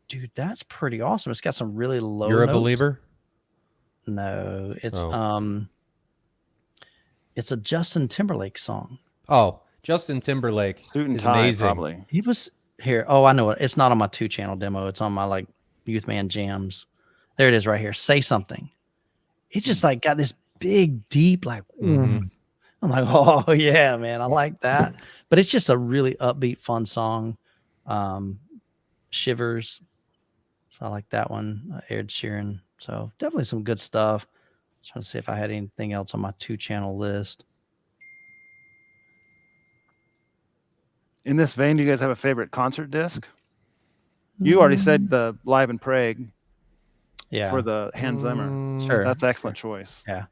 dude, that's pretty awesome. It's got some really low You're a notes. believer? No, Oh. it's a Justin Timberlake song. Oh, Justin Timberlake Suit and is tie, amazing. probably. He was here. Oh, I know it. It's not on my 2-channel demo. It's on my like Youth Man Jams. There it is right here. Say Something. It's just like got this big, deep, like, Mhm. I'm like, oh yeah, man. I like that. But it's just a really upbeat, fun song. Shivers. So I like that one. Ed Sheeran. So definitely some good stuff. Trying to see if I had anything else on my 2-channel list. In this vein, do you guys have a favorite concert disc? You already said the Live in Prague Yeah. for the Hans Zimmer. Sure. That's excellent choice. Yeah.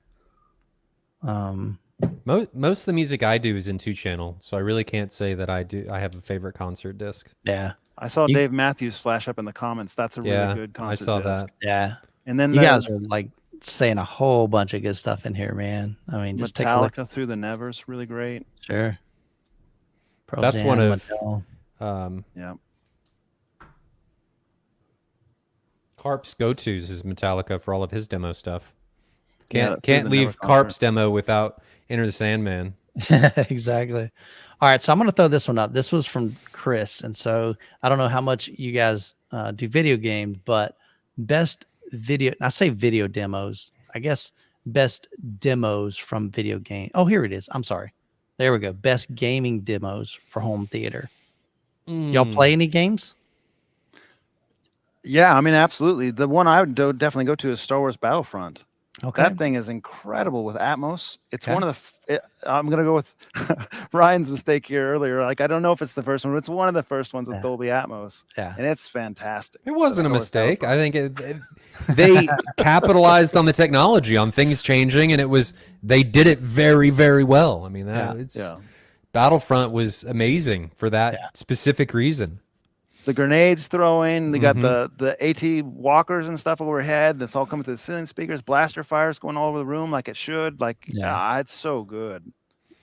Most of the music I do is in 2-channel, so I really can't say that I have a favorite concert disc. Yeah. I saw Dave Matthews flash up in the comments. That's a really good concert I saw disc. that. Yeah. And then you guys are like saying a whole bunch of good stuff in here, man. I mean, just take a look. Metallica Through the Nevers, really great. Sure. Pearl That's Jam, one of Adele. Yeah. Carp's go-tos is Metallica for all of his demo stuff. Yeah, Can't the leave Never Carp's concert. demo without Enter the Sandman. Exactly. All right, so I'm going to throw this one up. This was from Chris, and so I don't know how much you guys do video games, but best video. I say video demos. I guess best demos from video game. Oh, here it is. I'm sorry. There we go. Best gaming demos for home theater. Y'all play any games? Yeah, I mean, absolutely. The one I would definitely go to is Star Wars Battlefront. Okay. That thing is incredible with Atmos. It's one of the. I'm gonna go with Ryan's mistake here earlier. Like, I don't know if it's the first one, but it's one of the first ones with Dolby Atmos. Yeah, and it's fantastic. It wasn't a mistake. I think they capitalized on the technology, on things changing, and they did it very, very well. I mean, Battlefront was amazing for that specific reason. The grenades throwing, they got the AT walkers and stuff overhead. That's all coming through the ceiling speakers. Blaster fires going all over the room like it should. Like, it's so good.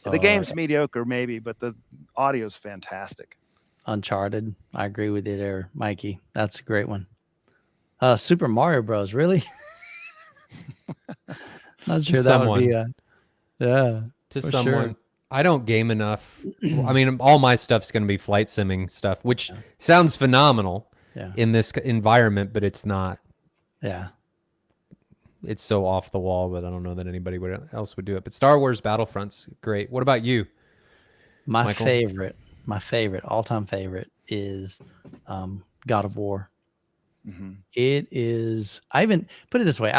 The game's mediocre, maybe, but the audio's fantastic. Uncharted. I agree with you there, Mikey. That's a great one. Super Mario Bros. Really? Not sure that would be to someone. Sure. I don't game enough. I mean, all my stuff's going to be flight simming stuff, which sounds phenomenal in this environment, but it's not. Yeah. It's so off the wall that I don't know that anybody else would do it. But Star Wars Battlefront's great. What about you? My favorite, all-time favorite is God of War. It is, I even put it this way.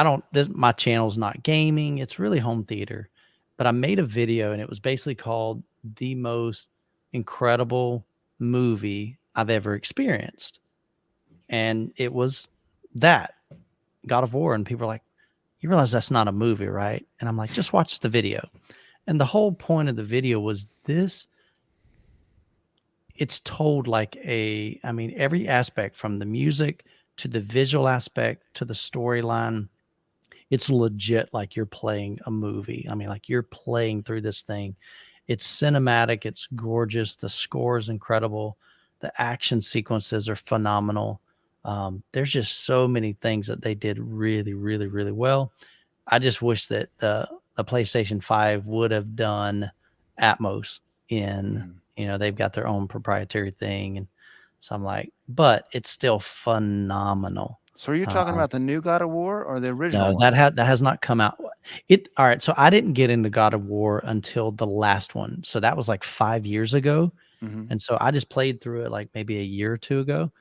My channel's not gaming. It's really home theater. But I made a video and it was basically called The Most Incredible Movie I've Ever Experienced. And it was that, God of War. And people are like, you realize that's not a movie, right? And I'm like, just watch the video. And the whole point of the video was it's told like every aspect from the music to the visual aspect to the storyline. It's legit like you're playing a movie. I mean, like you're playing through this thing. It's cinematic. It's gorgeous. The score is incredible. The action sequences are phenomenal. There's just so many things that they did really, really, really well. I just wish that the PlayStation 5 would have done Atmos in, they've got their own proprietary thing. And so I'm like, but it's still phenomenal. So are you talking about the new God of War or the original? No, that has not come out. All right. So I didn't get into God of War until the last one. So that was like 5 years ago. And so I just played through it like maybe a year or two ago.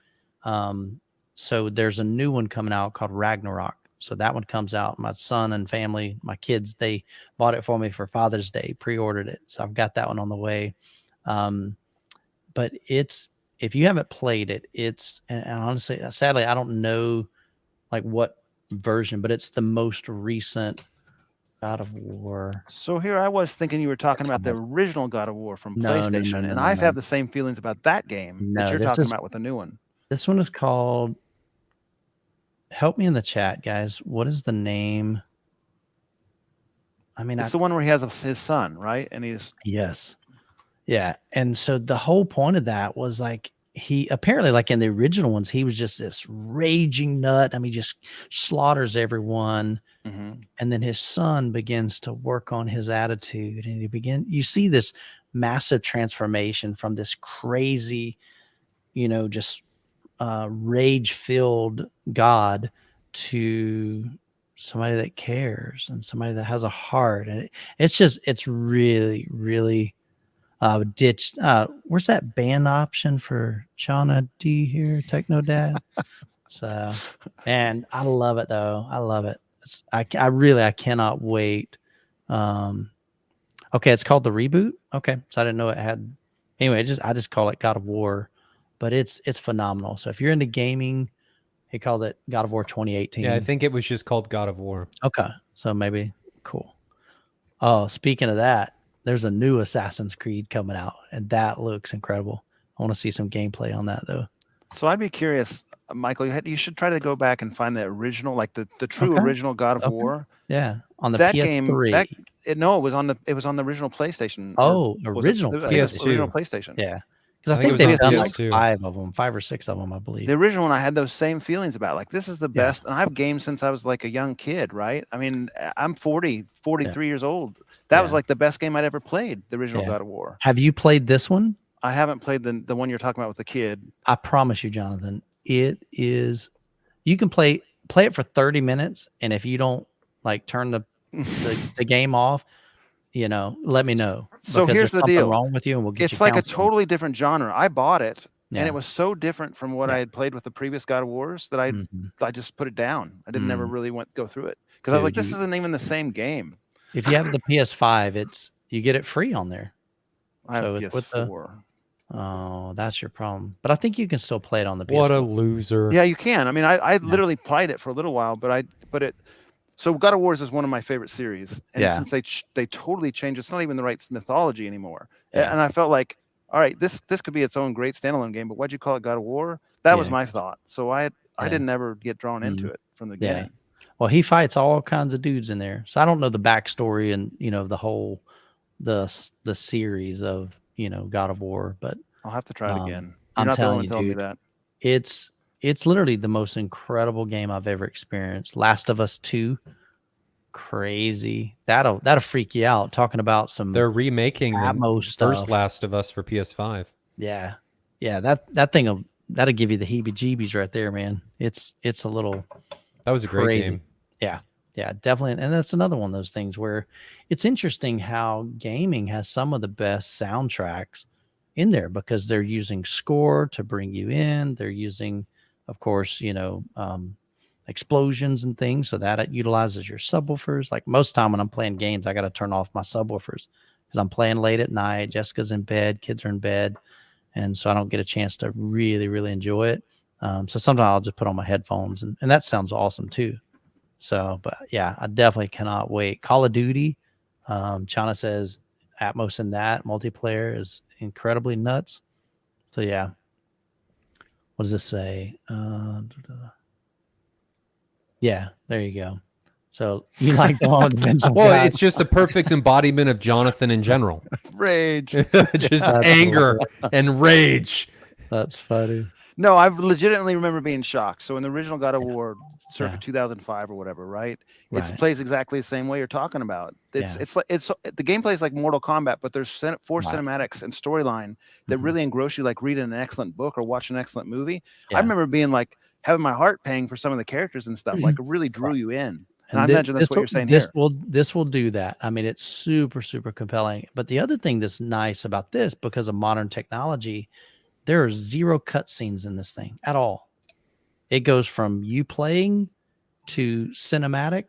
So there's a new one coming out called Ragnarok. So that one comes out. My son and family, my kids, they bought it for me for Father's Day, pre-ordered it. So I've got that one on the way. But if you haven't played it, and honestly, sadly, I don't know like what version, but it's the most recent God of War. So here I was thinking you were talking about the original God of War from PlayStation, and I've had the same feelings about that game that you're talking about with the new one. This one is called, help me in the chat, guys. What is the name? I mean, it's the one where he has his son, right? And he's yes. Yeah. And so the whole point of that was like, he apparently, like in the original ones, he was just this raging nut. I mean, just slaughters everyone. Mhm. And then his son begins to work on his attitude, and you see this massive transformation from this crazy, just rage-filled God to somebody that cares and somebody that has a heart. And it's really, really ditched. Where's that band option for Shauna D here, Techno Dad? So, and I love it though. I love it. I cannot wait. Okay, it's called the reboot. Okay, so I didn't know it had. Anyway, I just call it God of War, but it's phenomenal. So if you're into gaming, he calls it God of War 2018. Yeah, I think it was just called God of War. Okay, so maybe cool. Oh, speaking of that, there's a new Assassin's Creed coming out, and that looks incredible. I want to see some gameplay on that though. So I'd be curious, Michael. You should try to go back and find the original, like the true original God of War. Yeah, on the that PS3. game. No, it was on the original PlayStation. Oh, original PS2. Original PlayStation. Yeah, because I think they've done like 5 or 6 of them, I believe. The original one, I had those same feelings about. Like, this is the best, and I've gamed since I was like a young kid, right? I mean, I'm 43 years old. That was like the best game I'd ever played. The original God of War. Have you played this one? I haven't played the one you're talking about with the kid. I promise you, Jonathan, it is. You can play it for 30 minutes, and if you don't like turn the game off, let me know. So here's the deal. Wrong with you, and we'll get it's like a totally different genre. I bought it, and it was so different from what I had played with the previous God of Wars that I just put it down. I didn't ever really go through it because I was like, this isn't even the same game. If you have the PS5, you get it free on there. I have PS4. Oh, that's your problem. But I think you can still play it on the PS4. What a loser. Yeah, you can. I mean, I literally played it for a little while, so God of War is one of my favorite series. And since they totally changed, it's not even the right mythology anymore. Yeah. And I felt like, all right, this could be its own great standalone game, but why'd you call it God of War? That was my thought. So I didn't ever get drawn into it from the beginning. Well, he fights all kinds of dudes in there. So I don't know the backstory and, the whole, the series of, God of War, but I'll have to try it again. I'm telling you, dude, me that. It's literally the most incredible game I've ever experienced. Last of Us 2, crazy. That'll freak you out. Talking about some. They're remaking Atmos the first Last of Us for PS5. Yeah, that thing that'll give you the heebie-jeebies right there, man. It's a little. That was a great game. Yeah, definitely. And that's another one of those things where it's interesting how gaming has some of the best soundtracks in there because they're using score to bring you in. They're using, of course, explosions and things. So that it utilizes your subwoofers. Like most time when I'm playing games, I got to turn off my subwoofers because I'm playing late at night. Jessica's in bed, kids are in bed. And so I don't get a chance to really, really enjoy it. So sometimes I'll just put on my headphones and that sounds awesome too. So, but yeah, I definitely cannot wait. Call of Duty, Chana says Atmos in that multiplayer is incredibly nuts. So yeah, what does this say? Yeah, there you go. So you like the one with the vengeful Well, it's just a perfect embodiment of Jonathan in general. Rage. Just anger and rage. That's funny. No, I legitimately remember being shocked. So in the original God of War, circa 2005 or whatever, right? It plays exactly the same way you're talking about. It's like the gameplay is like Mortal Kombat, but there's 4 cinematics and storyline that really engross you, like reading an excellent book or watching an excellent movie. I remember being like having my heart paying for some of the characters and stuff. Like it really drew you in. And I imagine that's what you're saying here. This will do that. I mean, it's super, super compelling. But the other thing that's nice about this, because of modern technology, there are 0 cutscenes in this thing at all. It goes from you playing to cinematic,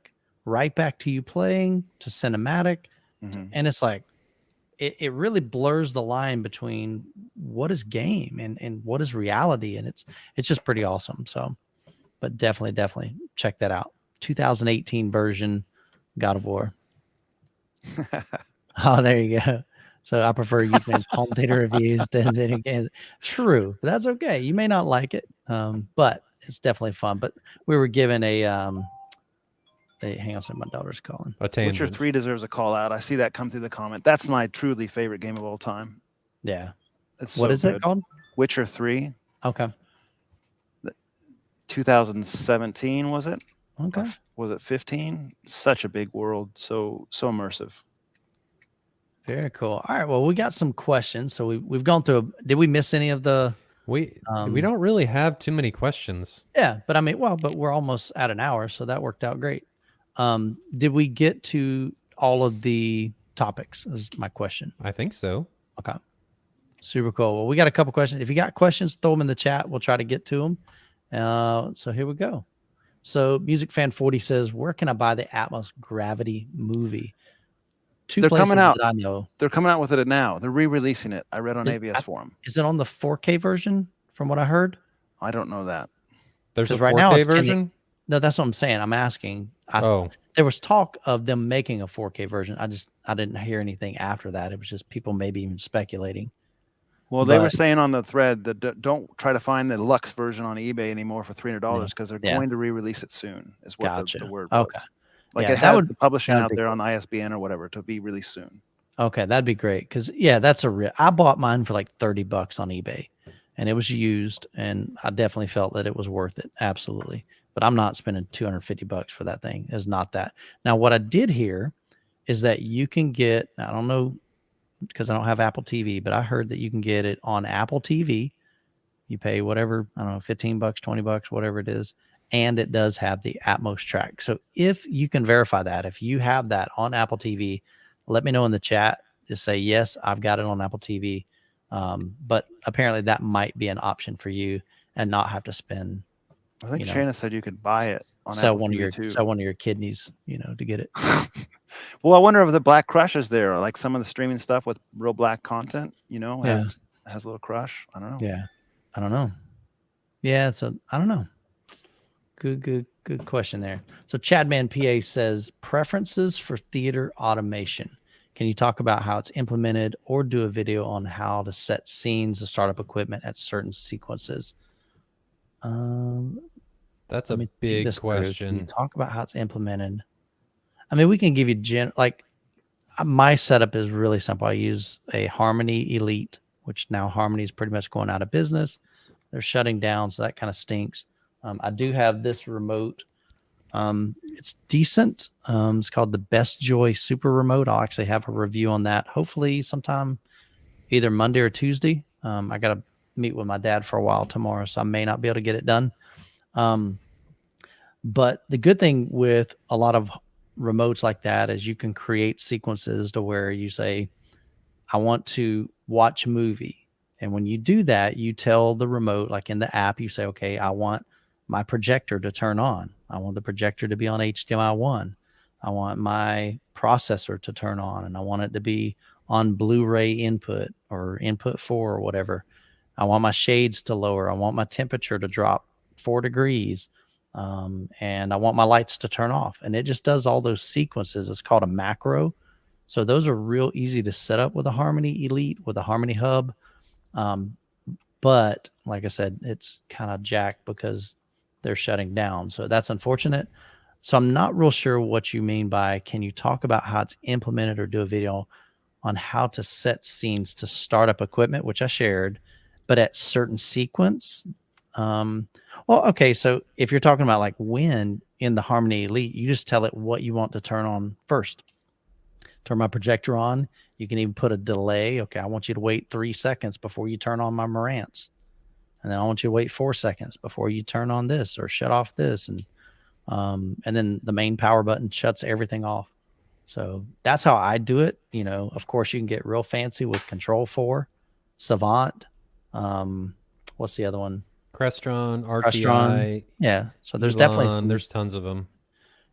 right back to you playing to cinematic. And it's like, it really blurs the line between what is game and what is reality. And it's just pretty awesome. So, but definitely check that out. 2018 version God of War. Oh, there you go. So I prefer Ukraine's home theater reviews to video games. True, but that's okay. You may not like it, but it's definitely fun. But we were given a hang on a second, my daughter's calling. Witcher 3 deserves a call out. I see that come through the comment. That's my truly favorite game of all time. Yeah. It's what so is good. it called? Witcher 3, Okay. 2017 was it? Okay. Or was it 15? Such a big world, so immersive. Very cool. All right. Well, we got some questions. So we've gone through. Did we miss any of the? We don't really have too many questions. Yeah, but I mean, but we're almost at an hour, so that worked out great. Did we get to all of the topics? Is my question. I think so. Okay. Super cool. Well, we got a couple questions. If you got questions, throw them in the chat. We'll try to get to them. So here we go. So Music Fan 40 says, where can I buy the Atmos Gravity movie? They're coming out. That I know. They're coming out with it now. They're re-releasing it. I read on ABS Forum. Is it on the 4K version from what I heard? I don't know that. There's a 4K right now it's version? No, that's what I'm saying. I'm asking. There was talk of them making a 4K version. I didn't hear anything after that. It was just people maybe even speculating. Well, they were saying on the thread that don't try to find the Luxe version on eBay anymore for $300 because they're going to re-release it soon. Is what the word was. Okay. Like it has the publishing out there on the ISBN or whatever to be released soon. Okay, that'd be great because that's a real. I bought mine for like $30 on eBay, and it was used, and I definitely felt that it was worth it. Absolutely, but I'm not spending $250 for that thing. It's not that. Now, what I did hear is that you can get. I don't know because I don't have Apple TV, but I heard that you can get it on Apple TV. You pay whatever, I don't know, $15, $20, whatever it is. And it does have the Atmos track. So if you can verify that, if you have that on Apple TV, let me know in the chat. Just say, yes, I've got it on Apple TV. But apparently that might be an option for you and not have to spend. I think Shanna said you could buy it on sell Apple one TV of your too. sell one of your kidneys, to get it. Well, I wonder if the black crush is there, like some of the streaming stuff with real black content, has a little crush. I don't know. Yeah. I don't know. Yeah, I don't know. Good question there. So Chadman PA says, preferences for theater automation. Can you talk about how it's implemented or do a video on how to set scenes to start up equipment at certain sequences? That's a big question. Can you talk about how it's implemented? I mean, we can give you my setup is really simple. I use a Harmony Elite, which now Harmony is pretty much going out of business. They're shutting down, so that kind of stinks. I do have this remote. It's decent. It's called the Best Joy Super Remote. I'll actually have a review on that hopefully sometime either Monday or Tuesday. I got to meet with my dad for a while tomorrow, so I may not be able to get it done. But the good thing with a lot of remotes like that is you can create sequences to where you say, I want to watch a movie. And when you do that, you tell the remote, like in the app, you say, okay, I want my projector to turn on. I want the projector to be on HDMI 1. I want my processor to turn on, and I want it to be on Blu-ray input or input 4 or whatever. I want my shades to lower. I want my temperature to drop 4 degrees. And I want my lights to turn off. And it just does all those sequences. It's called a macro. So those are real easy to set up with a Harmony Elite, with a Harmony Hub. But like I said, it's kind of jacked because they're shutting down. So that's unfortunate. So I'm not real sure what you mean by, can you talk about how it's implemented or do a video on how to set scenes to start up equipment, which I shared, but at certain sequence. Well, okay. So if you're talking about like when in the Harmony Elite, you just tell it what you want to turn on first. Turn my projector on. You can even put a delay. Okay, I want you to wait 3 seconds before you turn on my Marantz. And then I want you to wait 4 seconds before you turn on this or shut off this. And then the main power button shuts everything off. So that's how I do it. Of course, you can get real fancy with Control 4, Savant. What's the other one? Crestron, RTI. Yeah. So there's Elon, definitely there's tons of them.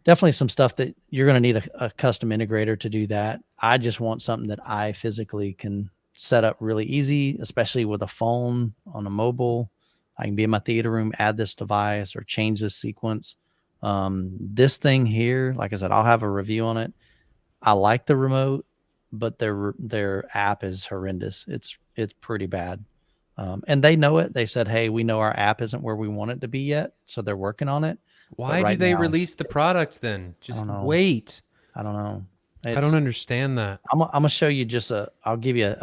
Definitely some stuff that you're going to need a custom integrator to do that. I just want something that I physically can set up really easy, especially with a phone on a mobile. I can be in my theater room, add this device or change this sequence. This thing here, like I said, I'll have a review on it. I like the remote, but their app is horrendous. It's pretty bad. And they know it. They said, hey, we know our app isn't where we want it to be yet. So they're working on it. Why do they release the product then? Just wait. I don't know. I don't understand that. I'm going to show you I'll give you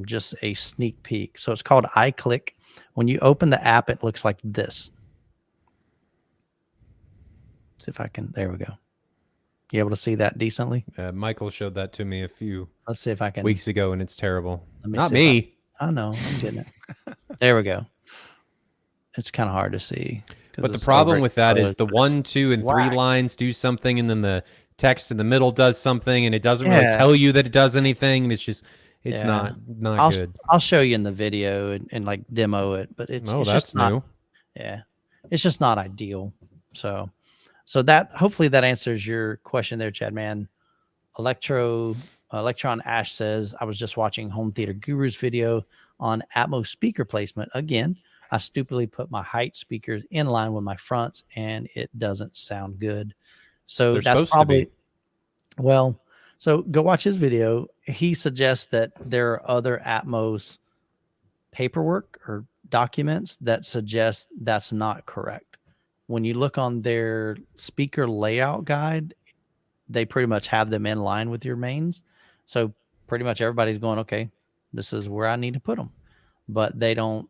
just a sneak peek. So it's called iClick. When you open the app, it looks like this. See if I can. There we go. You able to see that decently? Michael showed that to me a few Let's see if I can. weeks ago, and it's terrible. Not see me. I know. I'm getting it. There we go. It's kind of hard to see. But the problem with that is the 1, 2, and 3 lines do something, and then the text in the middle does something, and it doesn't really tell you that it does anything, and it's just not good. I'll show you in the video and like demo it, but it's that's just not, new. Yeah, it's just not ideal. So that hopefully that answers your question there, Chad man. Electron Ash says, I was just watching Home Theater Guru's video on Atmos speaker placement. Again, I stupidly put my height speakers in line with my fronts and it doesn't sound good. So that's probably, well, so go watch his video. He suggests that there are other Atmos paperwork or documents that suggest that's not correct. When you look on their speaker layout guide, they pretty much have them in line with your mains. So pretty much everybody's going, okay, this is where I need to put them. But they don't.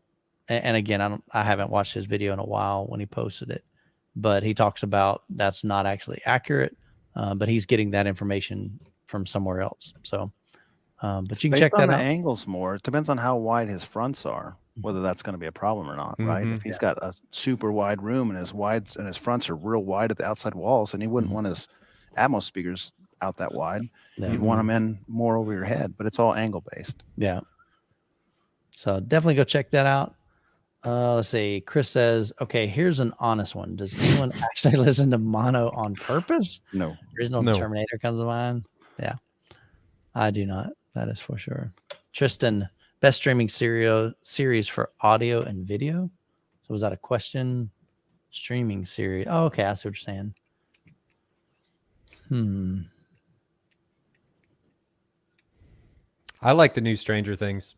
And again, I haven't watched his video in a while when he posted it, but he talks about that's not actually accurate. But he's getting that information from somewhere else. So, but you can check that out. Based on the angles more, it depends on how wide his fronts are, whether that's going to be a problem or not, right? If he's got a super wide room and his fronts are real wide at the outside walls, and he wouldn't want his Atmos speakers out that wide. You'd want them in more over your head, but it's all angle based. Yeah. So definitely go check that out. Let's see. Chris says, okay, here's an honest one. Does anyone actually listen to mono on purpose? No. Original Terminator comes to mind. Yeah. I do not. That is for sure. Tristan, best streaming series for audio and video. So was that a question? Streaming series. Oh, okay. I see what you're saying. I like the new Stranger Things.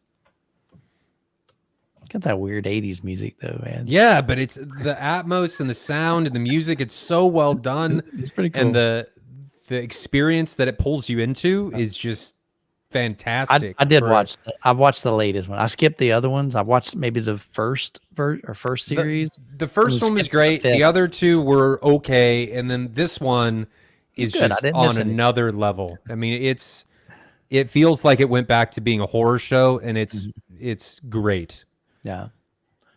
Got that weird 80s music though, man. Yeah, but it's the Atmos and the sound and the music. It's so well done. It's pretty cool. And the experience that it pulls you into is just fantastic. I did watch. I've watched the latest one. I skipped the other ones. I watched maybe the first series. The first one was great. The other two were okay, and then this one is just on another level. I mean, it feels like it went back to being a horror show, and it's great. Yeah.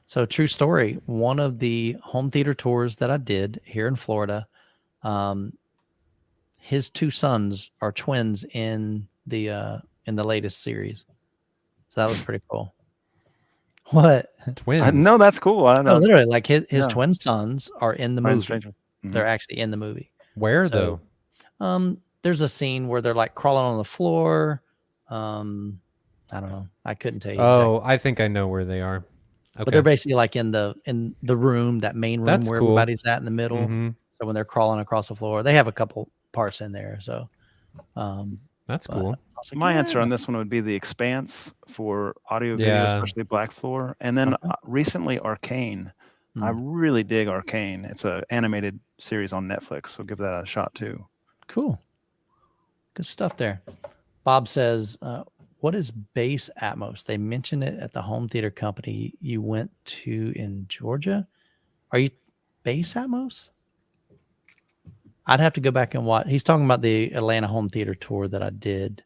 So true story. One of the home theater tours that I did here in Florida, his two sons are twins in the latest series. So that was pretty cool. What? Twins? No, that's cool. I know. No, literally, like his twin sons are in the movie. They're actually in the movie. Where though? There's a scene where they're like crawling on the floor. I don't know. I couldn't tell you. Oh, exactly. I think I know where they are. Okay. But they're basically like in the room, that main room where everybody's at in the middle. So when they're crawling across the floor, they have a couple parts in there. So that's cool. Like, my answer on this one would be The Expanse for audio video, especially Black Floor. And then recently Arcane. I really dig Arcane. It's an animated series on Netflix. So give that a shot too. Cool. Good stuff there. Bob says, what is Bass Atmos? They mentioned it at the home theater company you went to in Georgia. Are you Bass Atmos? I'd have to go back and watch. He's talking about the Atlanta home theater tour that I did,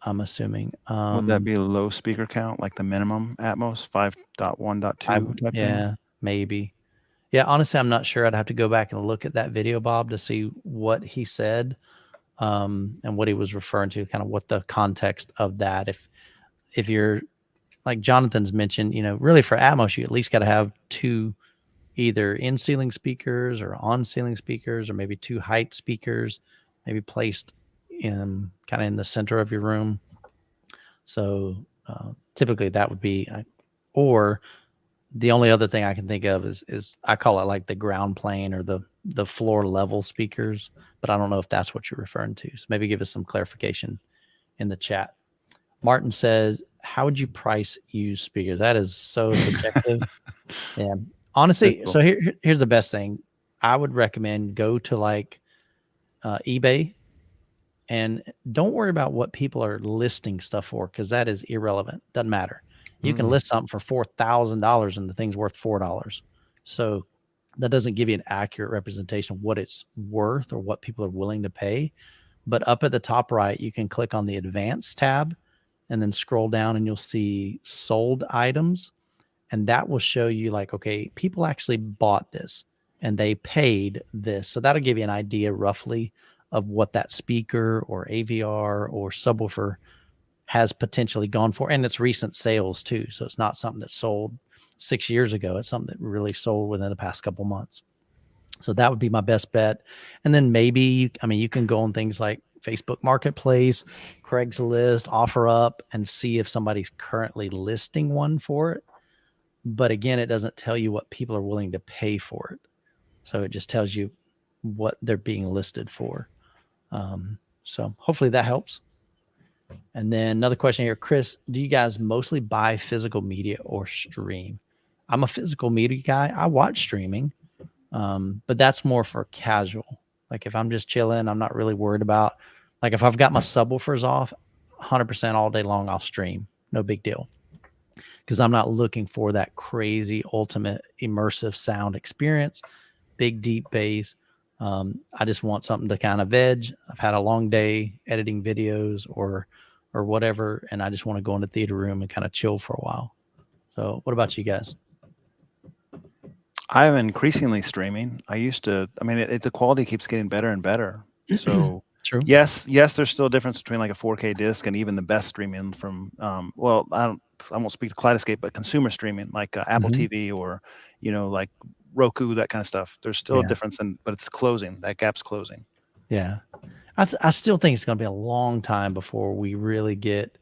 I'm assuming. Would that be a low speaker count, like the minimum Atmos, 5.1.2? Yeah, maybe. Yeah, honestly, I'm not sure. I'd have to go back and look at that video, Bob, to see what he said. And what he was referring to, kind of what the context of that. If you're like Jonathan's mentioned, really for Atmos, you at least got to have two either in-ceiling speakers or on-ceiling speakers, or maybe two height speakers, maybe placed in kind of in the center of your room. So typically that would be, or the only other thing I can think of is I call it like the ground plane or the floor level speakers, but I don't know if that's what you're referring to. So maybe give us some clarification in the chat. Martin says, how would you price used speakers? That is so subjective. Yeah. Honestly, so here's the best thing. I would recommend go to like eBay And don't worry about what people are listing stuff for, because that is irrelevant. Doesn't matter. You can list something for $4,000 and the thing's worth $4. So that doesn't give you an accurate representation of what it's worth or what people are willing to pay. But up at the top right, you can click on the advanced tab and then scroll down and you'll see sold items. And that will show you like, okay, people actually bought this and they paid this. So that'll give you an idea roughly of what that speaker or AVR or subwoofer has potentially gone for. And it's recent sales too. So it's not something that sold 6 years ago. It's something that really sold within the past couple months. So that would be my best bet. And then maybe, you can go on things like Facebook Marketplace, Craigslist, OfferUp, and see if somebody's currently listing one for it. But again, it doesn't tell you what people are willing to pay for it. So it just tells you what they're being listed for. So hopefully that helps. And then another question here, Chris, do you guys mostly buy physical media or stream? I'm a physical media guy. I watch streaming, but that's more for casual. Like if I'm just chilling, I'm not really worried about, like if I've got my subwoofers off 100% all day long, I'll stream. No big deal. Because I'm not looking for that crazy ultimate immersive sound experience, big deep bass. I just want something to kind of veg. I've had a long day editing videos or whatever, and I just want to go in the theater room and kind of chill for a while. So what about you guys? I'm increasingly streaming. The quality keeps getting better and better. So True. Yes, there's still a difference between like a 4K disc and even the best streaming from, I won't speak to Kaleidoscape, but consumer streaming like Apple TV or, like Roku, that kind of stuff. There's still a difference, but it's closing. That gap's closing. Yeah. I still think it's going to be a long time before we really get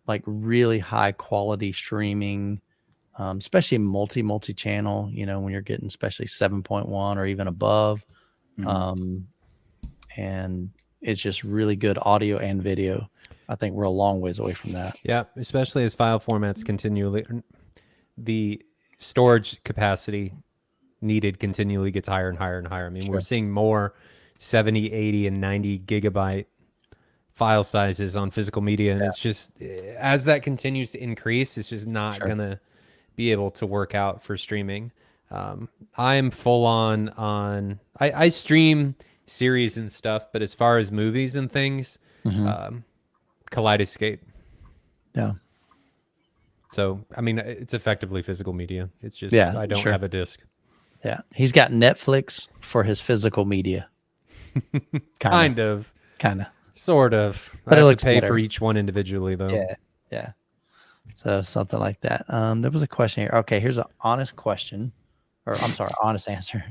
like really high quality streaming, especially multi-channel, when you're getting especially 7.1 or even above. And it's just really good audio and video. I think we're a long ways away from that. Yeah, especially as file formats continually, the storage capacity needed continually gets higher and higher and higher. I mean, we're seeing more 70, 80, and 90 gigabyte file sizes on physical media. And it's just, as that continues to increase, it's just not going to be able to work out for streaming. I'm full on I stream series and stuff, but as far as movies and things, Kaleidoscape. Yeah. So, I mean, it's effectively physical media. It's just, I don't have a disc. Yeah. He's got Netflix for his physical media. Kind of. Sort of. But I it have looks to pay better for each one individually, though. Yeah. So something like that. There was a question here. Okay, here's an honest question. Or I'm sorry, honest answer.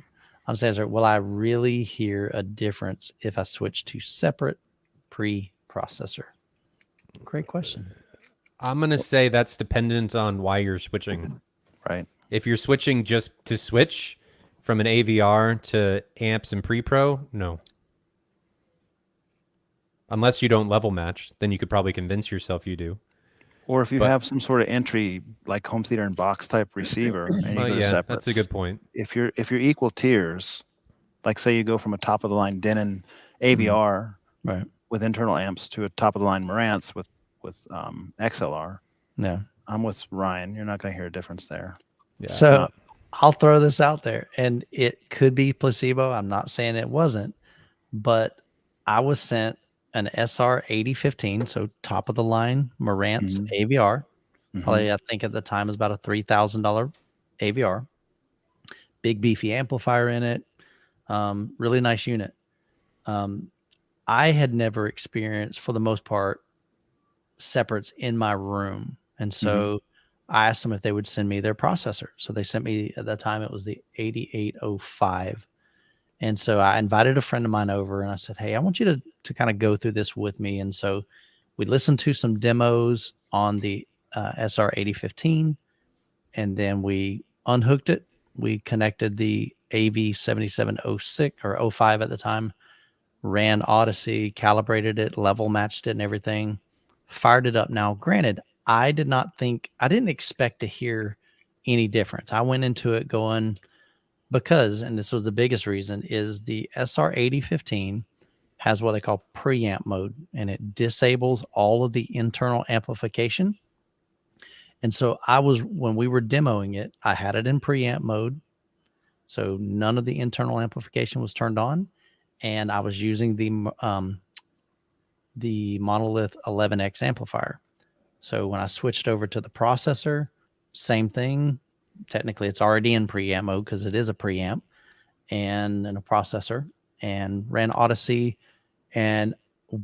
Honest answer. Will I really hear a difference if I switch to separate pre-processor? Great question. I'm going to say that's dependent on why you're switching. Right. If you're switching just to switch from an AVR to amps and pre-pro, no. Unless you don't level match, then you could probably convince yourself you do. Or if you have some sort of entry like home theater and box type receiver, and you go to separates. That's a good point. If you're equal tiers, like say you go from a top of the line Denon AVR with internal amps to a top of the line Marantz with XLR. Yeah, I'm with Ryan. You're not going to hear a difference there. Yeah. So I'll throw this out there, and it could be placebo. I'm not saying it wasn't, but I was sent an SR 8015, so top of the line Marantz AVR. Probably I think at the time it was about a $3,000 AVR. Big beefy amplifier in it. Really nice unit. I had never experienced, for the most part, separates in my room, and so I asked them if they would send me their processor. So they sent me, at that time it was the 8805. And so I invited a friend of mine over and I said, hey, I want you to kind of go through this with me. And so we listened to some demos on the SR 8015, and then we unhooked it. We connected the AV 7706 or 05 at the time, ran Odyssey, calibrated it, level matched it and everything, fired it up. Now, granted, I didn't expect to hear any difference. I went into it going, because, and this was the biggest reason, is the SR 8015 has what they call preamp mode, and it disables all of the internal amplification. And so when we were demoing it, I had it in preamp mode. So none of the internal amplification was turned on. And I was using the Monolith 11X amplifier. So when I switched over to the processor, same thing. Technically, it's already in preamp mode because it is a preamp and a processor, and ran Odyssey. And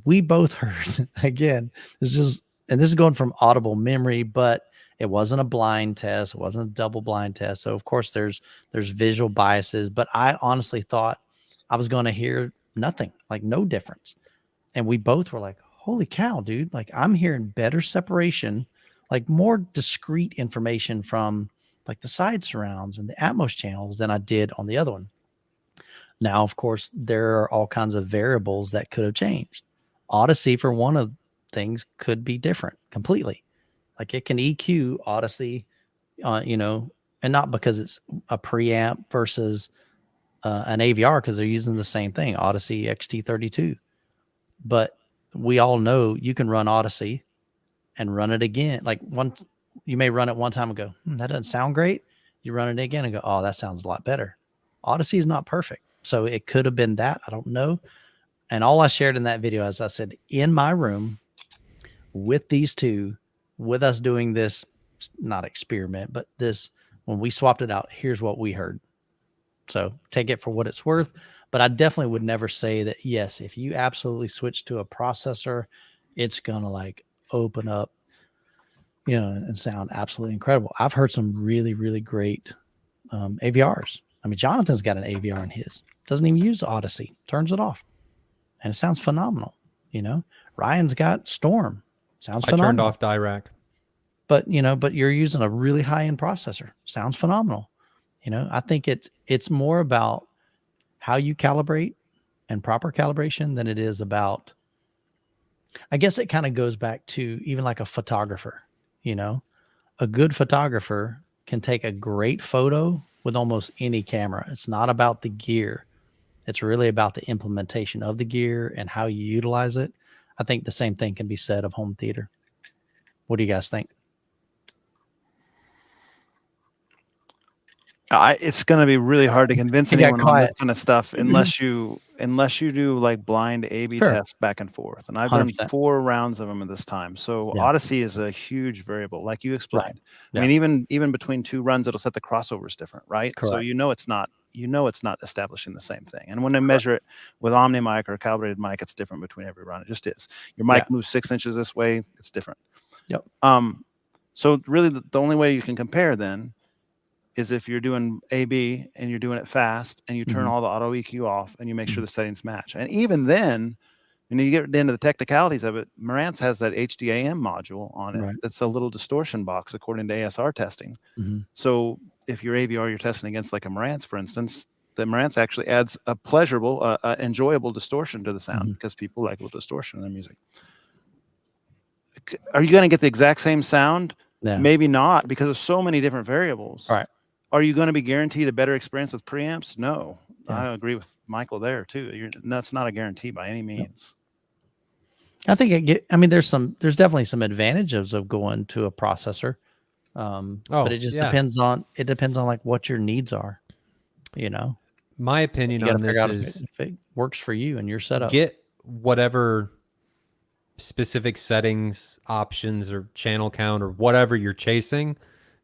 we both heard, again, and this is going from audible memory, but it wasn't a blind test. It wasn't a double blind test. So of course there's visual biases, but I honestly thought I was going to hear nothing, like no difference. And we both were like, holy cow, dude. Like I'm hearing better separation, like more discrete information from like the side surrounds and the Atmos channels than I did on the other one. Now, of course, there are all kinds of variables that could have changed. Odyssey, for one of things, could be different completely. Like it can EQ Odyssey, and not because it's a preamp versus an AVR, because they're using the same thing, Odyssey XT32. But we all know you can run Odyssey and run it again. Like once you may run it one time and go, that doesn't sound great. You run it again and go, oh, that sounds a lot better. Odyssey is not perfect. So it could have been that. I don't know. And all I shared in that video, as I said, in my room with these two, with us doing this, not experiment, but this, when we swapped it out, here's what we heard. So take it for what it's worth. But I definitely would never say that, yes, if you absolutely switch to a processor, it's going to like open up, and sound absolutely incredible. I've heard some really, really great AVRs. I mean, Jonathan's got an AVR in his. Doesn't even use Odyssey. Turns it off. And it sounds phenomenal. Ryan's got Storm. Sounds phenomenal. I turned off Dirac. But you're using a really high-end processor. Sounds phenomenal. I think it's more about how you calibrate and proper calibration than it is about, I guess it kind of goes back to even like a photographer. A good photographer can take a great photo with almost any camera. It's not about the gear. It's really about the implementation of the gear and how you utilize it. I think the same thing can be said of home theater. What do you guys think? It's going to be really hard to convince anyone on this kind of stuff unless you do like blind A/B tests back and forth. And I've 100%. Done 4 rounds of them at this time. So Odyssey is a huge variable, like you explained. Right. Yeah. I mean, even between 2 runs, it'll set the crossovers different, right? Correct. So it's not establishing the same thing. And when they measure it with Omni mic or a calibrated mic, it's different between every run. It just is. Your mic moves 6 inches this way, it's different. Yep. So really, the only way you can compare then is if you're doing A/B and you're doing it fast and you turn all the auto EQ off and you make sure the settings match. And even then, you get into the technicalities of it, Marantz has that HDAM module on it. That's a little distortion box according to ASR testing. So if your AVR you're testing against like a Marantz, for instance, the Marantz actually adds a pleasurable, enjoyable distortion to the sound because people like a little distortion in their music. Are you going to get the exact same sound? Yeah. Maybe not, because of so many different variables. All right. Are you going to be guaranteed a better experience with preamps? No. Yeah. I agree with Michael there too. That's not a guarantee by any means. I think there's definitely some advantages of going to a processor. But it just depends on like what your needs are. My opinion on this is if it works for you and your setup. Get whatever specific settings, options, or channel count, or whatever you're chasing,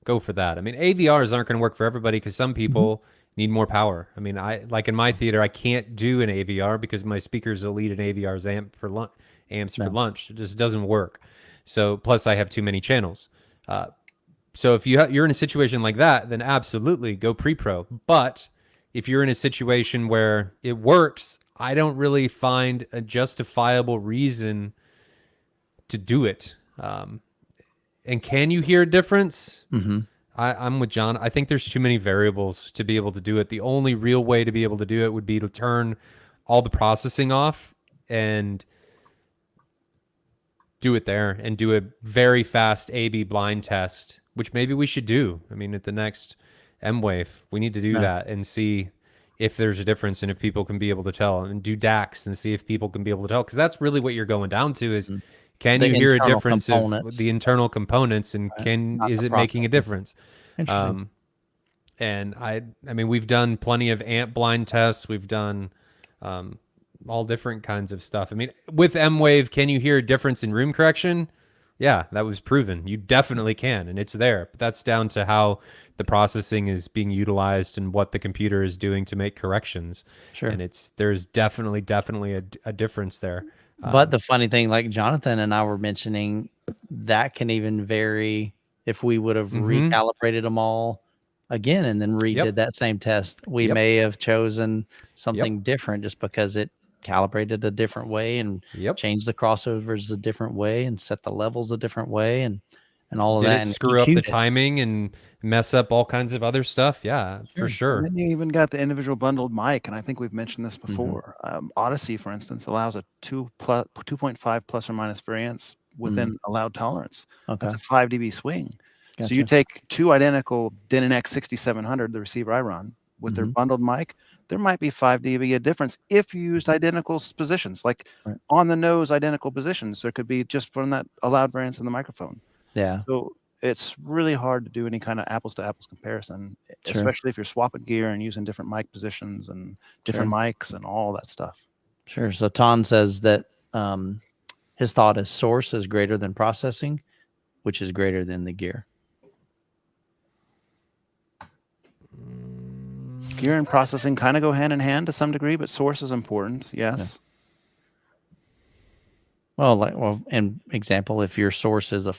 go for that. I mean, AVRs aren't going to work for everybody because some people need more power. I mean, like in my theater, I can't do an AVR because my speakers will lead an AVR's amps for lunch. It just doesn't work. So plus I have too many channels. So if you're in a situation like that, then absolutely go pre-pro. But if you're in a situation where it works, I don't really find a justifiable reason to do it. And can you hear a difference? I'm with John. I think there's too many variables to be able to do it. The only real way to be able to do it would be to turn all the processing off and do it there and do a very fast A/B blind test, which maybe we should do. I mean, at the next M-Wave, we need to do that and see if there's a difference and if people can be able to tell, and do DAX and see if people can be able to tell. Because that's really what you're going down to is, can The you hear a internal difference of components. the internal components, and Not is the it making a processing. difference? Interesting. And I mean, we've done plenty of amp blind tests. We've done all different kinds of stuff. I mean, with M-Wave, can you hear a difference in room correction? Yeah, that was proven. You definitely can, and it's there. But that's down to how the processing is being utilized and what the computer is doing to make corrections. Sure. And there's definitely a difference there. But the funny thing, like Jonathan and I were mentioning, that can even vary if we would have recalibrated them all again and then redid that same test. We may have chosen something different just because it calibrated a different way and changed the crossovers a different way and set the levels a different way and all of Did that. it And screw up the EQ'd it. timing and mess up all kinds of other stuff? Yeah, for sure. And then you even got the individual bundled mic, and I think we've mentioned this before. Odyssey, for instance, allows a 2.5 plus or minus variance within allowed tolerance. That's a 5 dB swing. Gotcha. So you take two identical Denon X 6700, the receiver I run, with their bundled mic, there might be 5 dB a difference if you used identical positions, like on the nose identical positions. There could be just from that allowed variance in the microphone. Yeah. So it's really hard to do any kind of apples to apples comparison, especially if you're swapping gear and using different mic positions and different mics and all that stuff. Sure. So Ton says that his thought is source is greater than processing, which is greater than the gear. Gear and processing kind of go hand in hand to some degree, but source is important. Yes. Yeah. Well, an example, if your source is a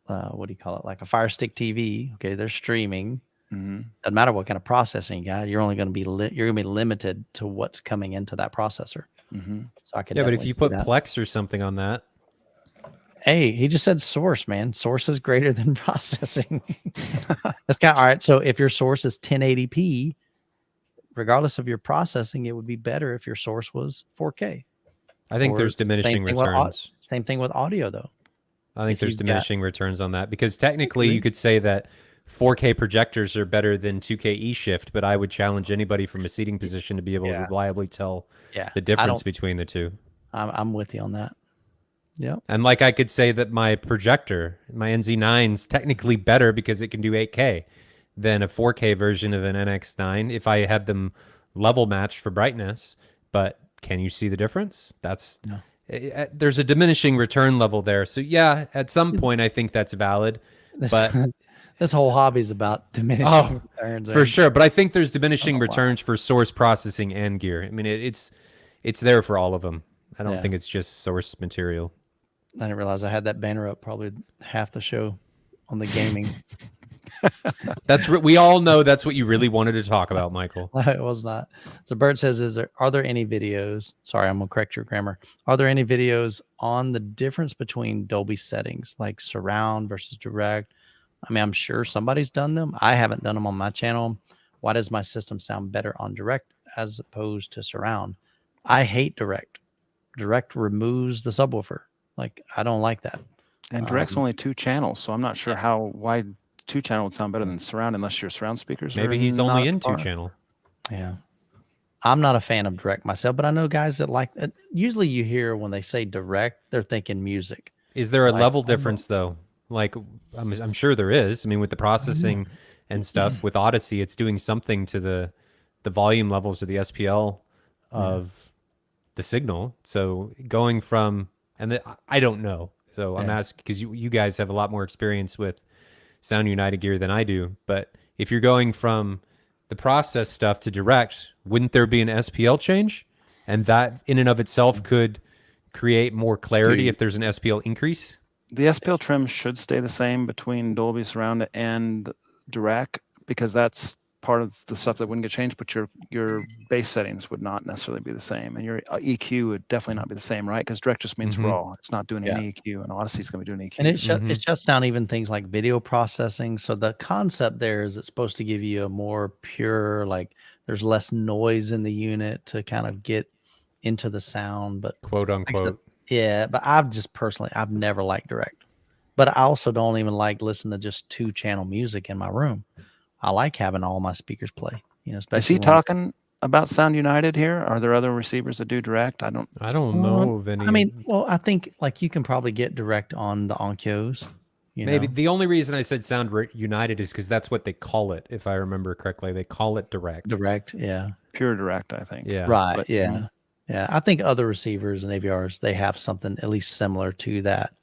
what do you call it? Like a Fire Stick TV. Okay, they're streaming. Doesn't matter what kind of processing you got. You're only going to be limited to what's coming into that processor. So I could but if you put Plex or something on that, hey, he just said source, man. Source is greater than processing. That's kind of all right. So if your source is 1080p, regardless of your processing, it would be better if your source was 4K. I think there's diminishing returns. Same thing with audio, though. I think there's diminishing returns on that, because technically you could say that 4K projectors are better than 2K E-Shift, but I would challenge anybody from a seating position to be able to reliably tell the difference between the two. I'm with you on that. Yeah. And like I could say that my projector, my NZ9 is technically better because it can do 8K than a 4K version of an NX9 if I had them level matched for brightness. But can you see the difference? There's a diminishing return level there. So yeah, at some point I think that's valid. But this whole hobby is about diminishing returns. For sure. But I think there's diminishing returns for source processing and gear. I mean, it's there for all of them. I don't think it's just source material. I didn't realize I had that banner up probably half the show on the gaming. We all know that's what you really wanted to talk about, Michael. It was not. So Bert says, are there any videos? Sorry, I'm gonna correct your grammar. Are there any videos on the difference between Dolby settings, like surround versus direct? I mean, I'm sure somebody's done them. I haven't done them on my channel. Why does my system sound better on direct as opposed to surround? I hate direct. Direct removes the subwoofer. Like, I don't like that. And direct's only 2 channels, so I'm not sure why 2 channel would sound better than surround, unless your surround speakers. Maybe he's only in 2 channel. Yeah, I'm not a fan of direct myself, but I know guys that like it. Usually, you hear when they say direct, they're thinking music. Is there a level difference though? Like, I'm sure there is. I mean, with the processing and stuff with Odyssey, it's doing something to the volume levels of the SPL of the signal. So going from I don't know. So I'm asking because you guys have a lot more experience with Sound United gear than I do. But if you're going from the process stuff to direct, wouldn't there be an SPL change? And that in and of itself could create more clarity if there's an SPL increase? The SPL trim should stay the same between Dolby Surround and direct, because that's part of the stuff that wouldn't get changed, but your bass settings would not necessarily be the same, and your EQ would definitely not be the same, right? Because direct just means raw. It's not doing any EQ, and Odyssey's going to be doing EQ. And it shuts down even things like video processing. So the concept there is it's supposed to give you a more pure, like there's less noise in the unit to kind of get into the sound, but quote unquote. But I've never liked direct. But I also don't even like listening to just 2-channel music in my room. I like having all my speakers play, especially Is he ones- talking about Sound United here? Are there other receivers that do direct? I don't know of any. I mean, well, I think like you can probably get direct on the Onkyos. Maybe the only reason I said Sound United is because that's what they call it. If I remember correctly, they call it direct. Direct, yeah. Pure direct, I think. Yeah. Right. But, yeah. Yeah. I think other receivers and AVRs, they have something at least similar to that.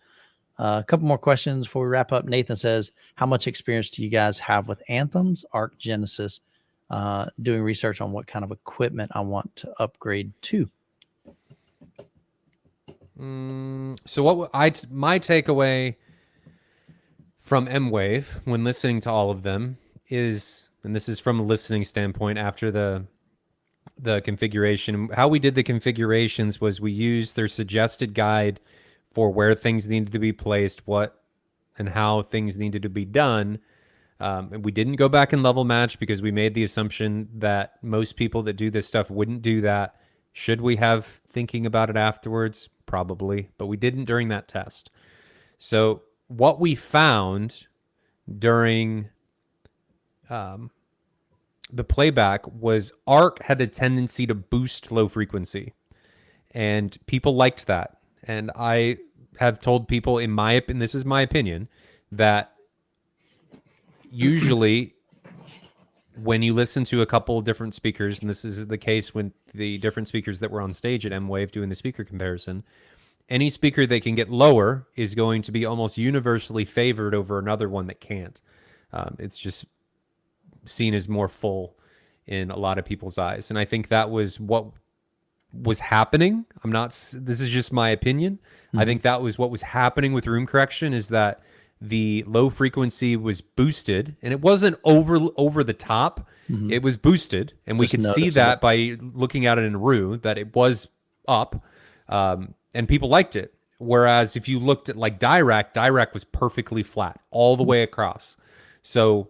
A couple more questions before we wrap up. Nathan says, how much experience do you guys have with Anthems, Arc Genesis, doing research on what kind of equipment I want to upgrade to? So my takeaway from M-Wave when listening to all of them is, and this is from a listening standpoint after the configuration, how we did the configurations was we used their suggested guide for where things needed to be placed, what and how things needed to be done. And we didn't go back and level match because we made the assumption that most people that do this stuff wouldn't do that. Should we have thinking about it afterwards? Probably, but we didn't during that test. So what we found during the playback was Arc had a tendency to boost low frequency, and people liked that. And I have told people, and this is my opinion, that usually when you listen to a couple of different speakers, and this is the case when the different speakers that were on stage at M-Wave doing the speaker comparison, any speaker that can get lower is going to be almost universally favored over another one that can't. It's just seen as more full in a lot of people's eyes. And I think that was what was happening. This is just my opinion. I think that was what was happening with room correction, is that the low frequency was boosted, and it wasn't over the top. It was boosted, and we could see that by looking at it in RU, that it was up, and people liked it. Whereas if you looked at like Dirac was perfectly flat all the way across. So,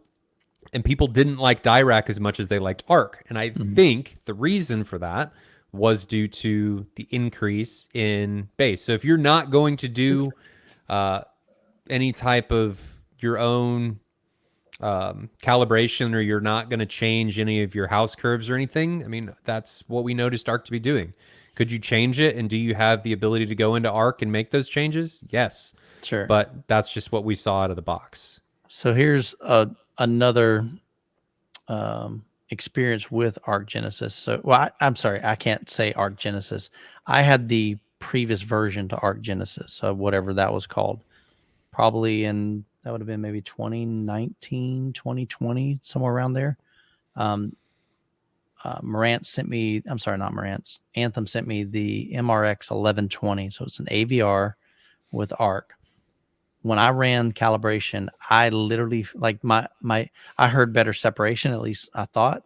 and people didn't like Dirac as much as they liked Arc. And I think the reason for that was due to the increase in bass. So if you're not going to do any type of your own calibration, or you're not going to change any of your house curves or anything, I mean, that's what we noticed Arc to be doing. Could you change it? And do you have the ability to go into Arc and make those changes? Yes. Sure. But that's just what we saw out of the box. So here's another experience with Arc Genesis. So, well, I'm sorry, I can't say Arc Genesis. I had the previous version to Arc Genesis, so whatever that was called, probably that would have been maybe 2019, 2020, somewhere around there. Marantz sent me, I'm sorry, not Marantz, Anthem sent me the MRX 1120. So it's an AVR with Arc. When I ran calibration, I literally, like I heard better separation, at least I thought,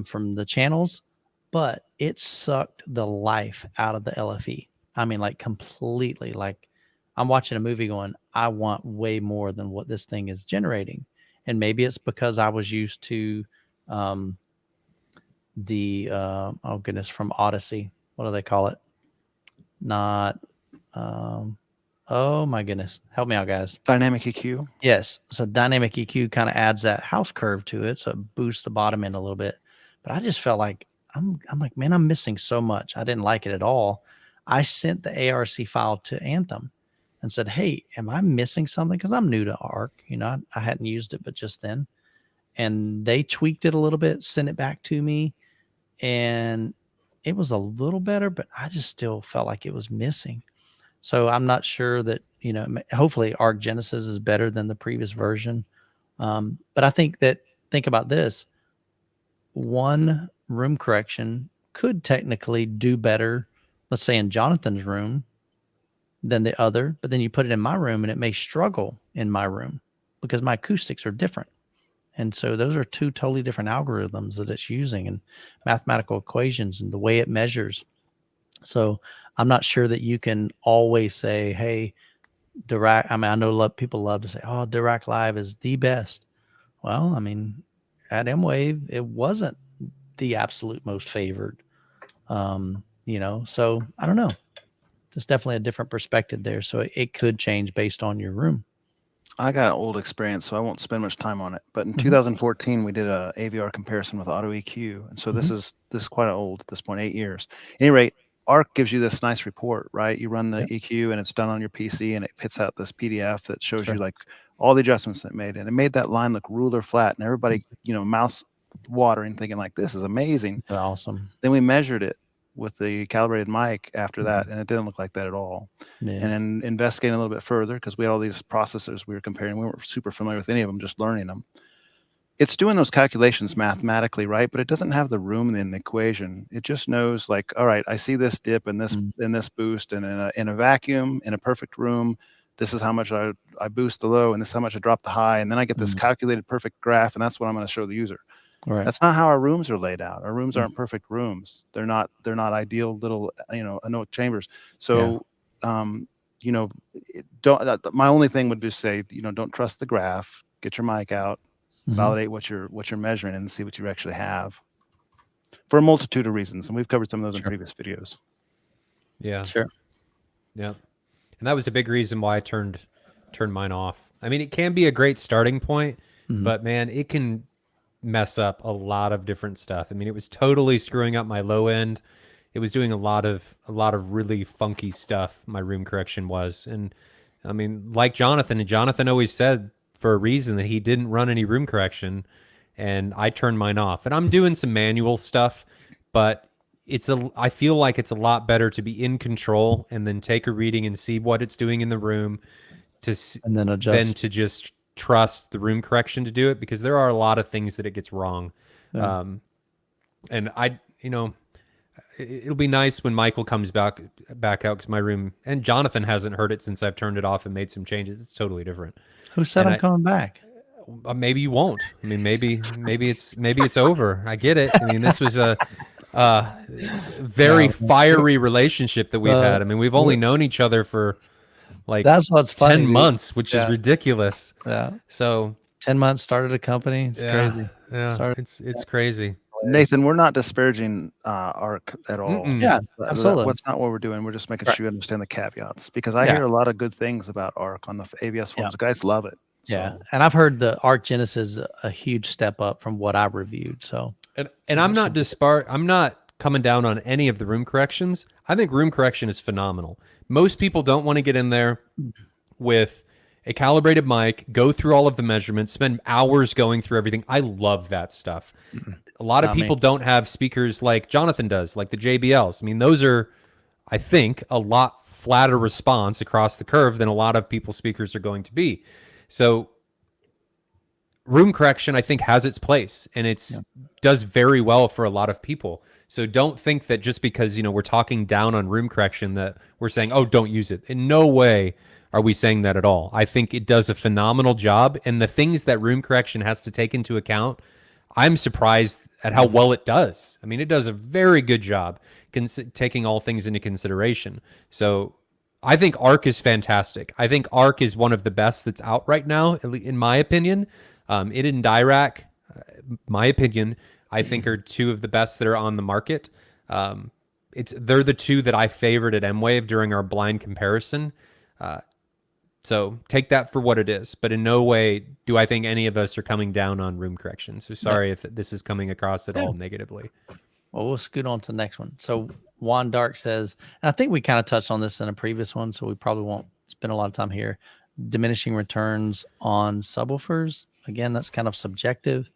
from the channels, but it sucked the life out of the LFE. I mean, like completely. Like I'm watching a movie going, I want way more than what this thing is generating. And maybe it's because I was used to oh goodness, from Odyssey. What do they call it? Not oh my goodness, help me out, guys. Dynamic EQ. Yes. So dynamic EQ kind of adds that house curve to it, so it boosts the bottom end a little bit. But I just felt like I'm like, man, I'm missing so much. I didn't like it at all. I sent the ARC file to Anthem and said, hey, am I missing something? Because I'm new to Arc. I hadn't used it but just then. And they tweaked it a little bit, sent it back to me, and it was a little better, but I just still felt like it was missing. So I'm not sure that, hopefully Arc Genesis is better than the previous version. But I think about this. One room correction could technically do better, let's say in Jonathan's room, than the other, but then you put it in my room and it may struggle in my room because my acoustics are different. And so those are two totally different algorithms that it's using and mathematical equations and the way it measures. So I'm not sure that you can always say, hey, Dirac. I mean, I know people love to say, oh, Dirac Live is the best. Well, I mean, at M-Wave, it wasn't the absolute most favored. So I don't know. There's definitely a different perspective there. So it could change based on your room. I got an old experience, so I won't spend much time on it. But in Mhm. 2014, we did a AVR comparison with Auto EQ, and so this is quite old at this point, 8 years. At any rate, Arc gives you this nice report, right? You run the Yep. EQ, and it's done on your PC, and it pits out this PDF that shows Sure. you like all the adjustments it made, and it made that line look ruler flat, and everybody, mouth watering, thinking like, "This is amazing." That's awesome. Then we measured it with the calibrated mic after that, and it didn't look like that at all. Yeah. And then investigating a little bit further, because we had all these processors we were comparing, we weren't super familiar with any of them, just learning them. It's doing those calculations mathematically, right? But it doesn't have the room in the equation. It just knows, like, all right, I see this dip and this boost, and in a vacuum, in a perfect room, this is how much I boost the low, and this is how much I drop the high, and then I get this calculated perfect graph, and that's what I'm going to show the user. Right. That's not how our rooms are laid out. Our rooms aren't perfect rooms. They're not ideal little, anoic chambers. So, don't. My only thing would be say, don't trust the graph. Get your mic out, validate what you're measuring, and see what you actually have. For a multitude of reasons, and we've covered some of those in previous videos. Yeah. Sure. Yeah. And that was a big reason why I turned mine off. I mean, it can be a great starting point, but man, it can mess up a lot of different stuff. I mean, it was totally screwing up my low end. It was doing a lot of really funky stuff. My room correction was, and I mean, like Jonathan, and Jonathan always said for a reason that he didn't run any room correction, and I turned mine off. And I'm doing some manual stuff, but I feel like it's a lot better to be in control and then take a reading and see what it's doing in the room and then adjust. than to just trust the room correction to do it, because there are a lot of things that it gets wrong. Yeah. And it'll be nice when Michael comes back out, because my room, and Jonathan hasn't heard it since I've turned it off and made some changes. It's totally different. Who said I'm coming back? Maybe you won't. I mean, maybe it's over. I get it. I mean, this was a very fiery relationship that we've had. I mean, we've only known each other for like that's what's funny, 10 months, which is ridiculous. Yeah. So 10 months, started a company. It's crazy. Yeah. It's crazy. Nathan, we're not disparaging Arc at all. Yeah, absolutely. That's not what we're doing. We're just making sure you understand the caveats, because I hear a lot of good things about Arc on the ABS forums. The guys love it. So. Yeah, and I've heard the Arc Genesis a huge step up from what I reviewed. So, and I'm not I'm not coming down on any of the room corrections. I think room correction is phenomenal. Most people don't want to get in there with a calibrated mic, go through all of the measurements, spend hours going through everything. I love that stuff. A lot of people don't have speakers like Jonathan does, like the JBLs. I mean, those are, I think, a lot flatter response across the curve than a lot of people's speakers are going to be. So room correction, I think, has its place, and it's does very well for a lot of people. So don't think that just because, we're talking down on room correction that we're saying, oh, don't use it. In no way are we saying that at all. I think it does a phenomenal job, and the things that room correction has to take into account, I'm surprised at how well it does. I mean, it does a very good job taking all things into consideration. So I think Arc is fantastic. I think Arc is one of the best that's out right now, in my opinion. It and Dirac, my opinion, I think are two of the best that are on the market. They're the two that I favored at M-Wave during our blind comparison. So take that for what it is, but in no way do I think any of us are coming down on room correction. So sorry if this is coming across at all negatively. Well, we'll scoot on to the next one. So Juan Dark says, and I think we kind of touched on this in a previous one, so we probably won't spend a lot of time here. Diminishing returns on subwoofers. Again, that's kind of subjective,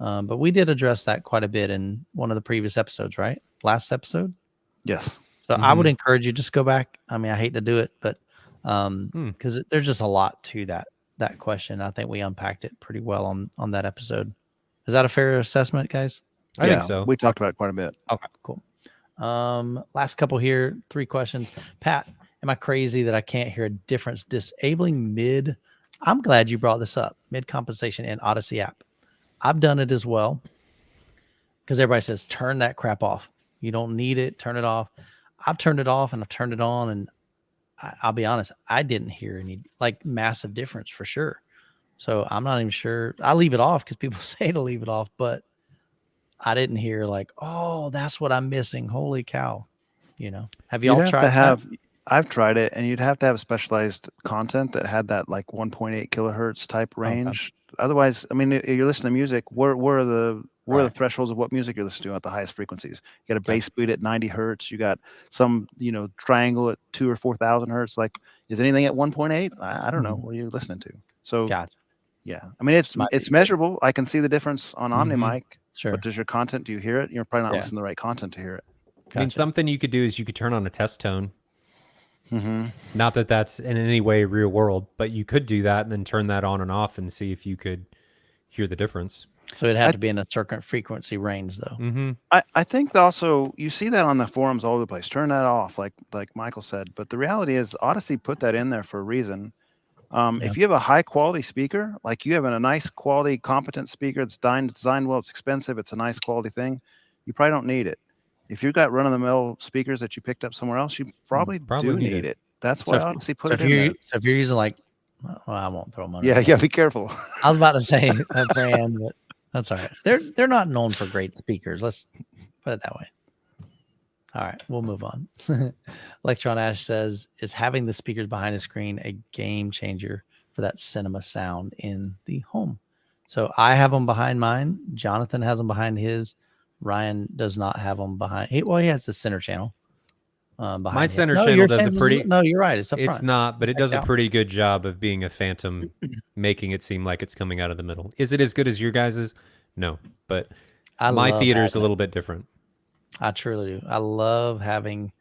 but we did address that quite a bit in one of the previous episodes, right? Last episode? Yes. So I would encourage you, just go back. I mean, I hate to do it, but because there's just a lot to that question. I think we unpacked it pretty well on that episode. Is that a fair assessment, guys? I think so. We talked about it quite a bit. Okay, cool. Last couple here, 3 questions. Pat, am I crazy that I can't hear a difference disabling mid? I'm glad you brought this up. Mid compensation in Odyssey app. I've done it as well, because everybody says turn that crap off. You don't need it. Turn it off. I've turned it off and I've turned it on, and I'll be honest, I didn't hear any like massive difference for sure. So I'm not even sure. I leave it off because people say to leave it off, but I didn't hear like, oh, that's what I'm missing. Holy cow. Have y'all tried that? I've tried it, and you'd have to have specialized content that had that like 1.8 kilohertz type range. Otherwise, I mean, if you're listening to music, where are the thresholds of what music you're listening to at the highest frequencies? You got a bass beat at 90 hertz. You got some, triangle at 2,000 or 4,000 hertz. Like, is anything at 1.8? I don't know what you're listening to. So, yeah, I mean, it's measurable. I can see the difference on OmniMic. Sure. But does your content? Do you hear it? You're probably not listening to the right content to hear it. I mean, something you could do is you could turn on a test tone. Mm-hmm. Not that that's in any way real world, but you could do that and then turn that on and off and see if you could hear the difference. So it had to be in a certain frequency range, though. Mm-hmm. I think also you see that on the forums all over the place. Turn that off, like Michael said. But the reality is, Odyssey put that in there for a reason. If you have a high quality speaker, like you have a nice quality, competent speaker that's designed well, it's expensive, it's a nice quality thing, you probably don't need it. If you've got run-of-the-mill speakers that you picked up somewhere else, you probably do need it. That's why Odyssey put it in there. So if you're using like, well, I won't throw them on. Yeah, be careful. I was about to say a brand, but that's all right. They're not known for great speakers. Let's put it that way. All right, we'll move on. Electron Ash says, is having the speakers behind the screen a game changer for that cinema sound in the home? So I have them behind mine. Jonathan has them behind his. Ryan does not have them behind. He has the center channel. My center channel does a pretty. No, you're right. It's up front. It's not, but it does a pretty good job of being a phantom, making it seem like it's coming out of the middle. Is it as good as your guys's? No, but my theater is a little bit different. I truly do. I love having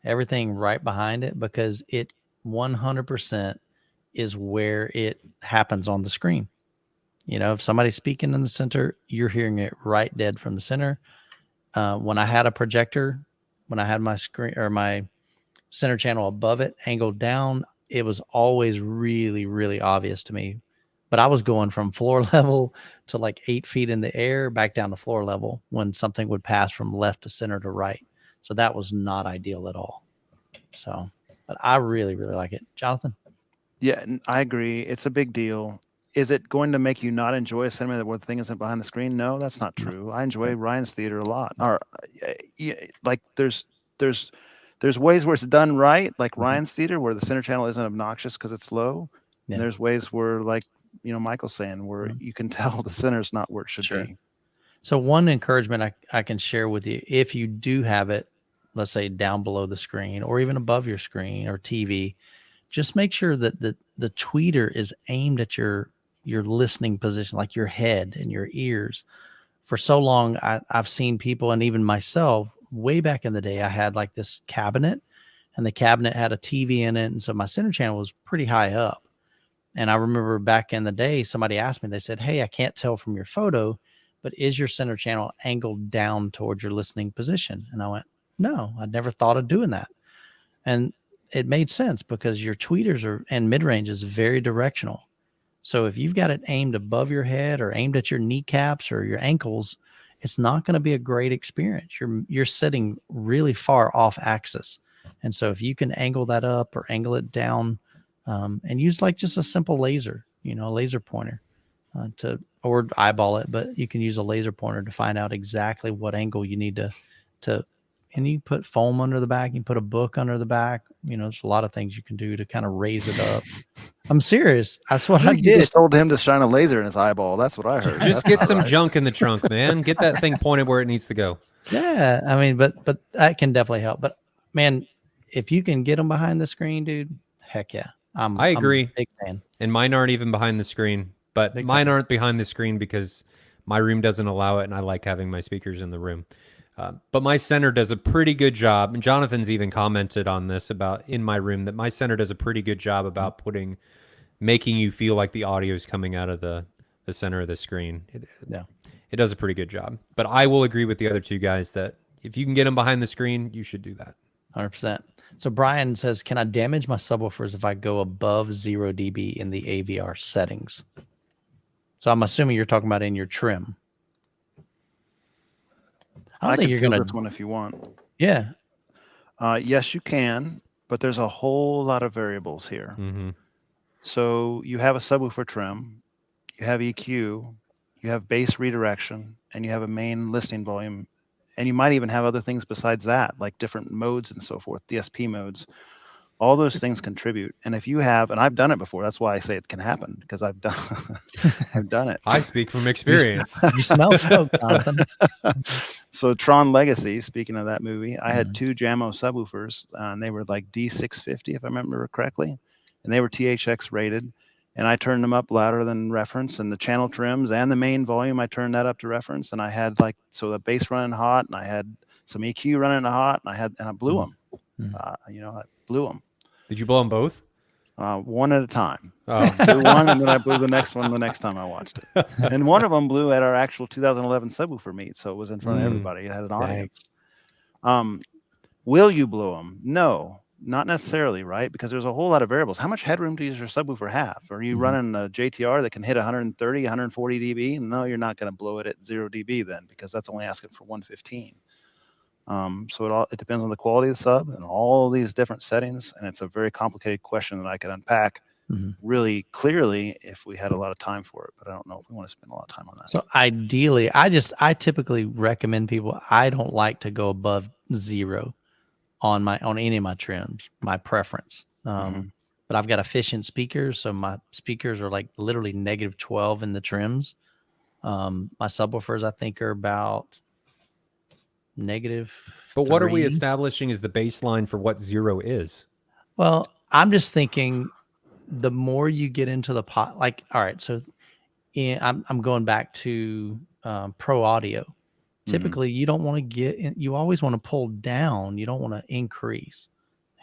everything right behind it because it 100% is where it happens on the screen. If somebody's speaking in the center, you're hearing it right dead from the center. When I had a projector, when I had my screen or my center channel above it, angled down, it was always really, really obvious to me. But I was going from floor level to like 8 feet in the air, back down to floor level when something would pass from left to center to right. So that was not ideal at all. So, but I really, really like it. Jonathan? Yeah, I agree. It's a big deal. Is it going to make you not enjoy a cinema where the thing isn't behind the screen? No, that's not true. I enjoy Ryan's theater a lot. Or, like there's ways where it's done right, like Ryan's theater, where the center channel isn't obnoxious because it's low. Yeah. And there's ways where, like Michael's saying, where you can tell the center's not where it should be. So one encouragement I can share with you, if you do have it, let's say down below the screen or even above your screen or TV, just make sure that the tweeter is aimed at your listening position, like your head and your ears. For so long, I've seen people, and even myself, way back in the day, I had like this cabinet, and the cabinet had a TV in it, and so my center channel was pretty high up. And I remember back in the day, somebody asked me, they said, hey, I can't tell from your photo, but is your center channel angled down towards your listening position? And I went, no, I'd never thought of doing that. And it made sense because your tweeters and mid-range is very directional. So if you've got it aimed above your head or aimed at your kneecaps or your ankles, it's not going to be a great experience. You're sitting really far off axis. And so if you can angle that up or angle it down, and use like just a simple laser, a laser pointer or eyeball it, but you can use a laser pointer to find out exactly what angle you need to, and you put foam under the back, you put a book under the back, there's a lot of things you can do to kind of raise it up. I'm serious. That's what I did. You just told him to shine a laser in his eyeball. That's what I heard. Just get some junk in the trunk, man. Get that thing pointed where it needs to go. Yeah. I mean, but that can definitely help. But man, if you can get them behind the screen, dude, heck yeah. I agree. I'm a big fan. And mine aren't even behind the screen, but mine aren't behind the screen because my room doesn't allow it, and I like having my speakers in the room. But my center does a pretty good job, and Jonathan's even commented on this about in my room that my center does a pretty good job about making you feel like the audio is coming out of the center of the screen. It does a pretty good job. But I will agree with the other two guys that if you can get them behind the screen, you should do that. 100%. So Brian says, can I damage my subwoofers if I go above 0 dB in the AVR settings? So I'm assuming you're talking about in your trim. I don't think you're going to this one if you want. Yeah. Yes, you can, but there's a whole lot of variables here. Mm-hmm. So you have a subwoofer trim, you have EQ, you have bass redirection, and you have a main listening volume. And you might even have other things besides that, like different modes and so forth, DSP modes. All those things contribute. And if you have, and I've done it before, that's why I say it can happen, because I've done it. I speak from experience. You smell smoke, Jonathan. So Tron Legacy, speaking of that movie, I had 2 Jammo subwoofers, and they were like D650, if I remember correctly, and they were THX rated. And I turned them up louder than reference, and the channel trims and the main volume, I turned that up to reference. And I had so the bass running hot, and I had some EQ running hot, and I blew them. I blew them. Did you blow them both? One at a time. Oh. I blew one, and then I blew the next one the next time I watched it. And one of them blew at our actual 2011 subwoofer meet, so it was in front of everybody. It had an audience. Will you blow them? No, not necessarily, right? Because there's a whole lot of variables. How much headroom does your subwoofer have? Are you running a JTR that can hit 130, 140 dB? No, you're not going to blow it at 0 dB then, because that's only asking for 115. So it depends on the quality of the sub and all these different settings, and it's a very complicated question that I could unpack really clearly if we had a lot of time for it, but I don't know if we want to spend a lot of time on that. So ideally, I typically recommend people, I don't like to go above 0 on any of my trims, my preference. But I've got efficient speakers, so my speakers are like literally -12 in the trims. My subwoofers, I think, are about -3. But what are we establishing as the baseline for what 0 is? Well, I'm just thinking the more you get into the pot, all right, so I'm going back to pro audio. Typically, you don't want to you always want to pull down. You don't want to increase.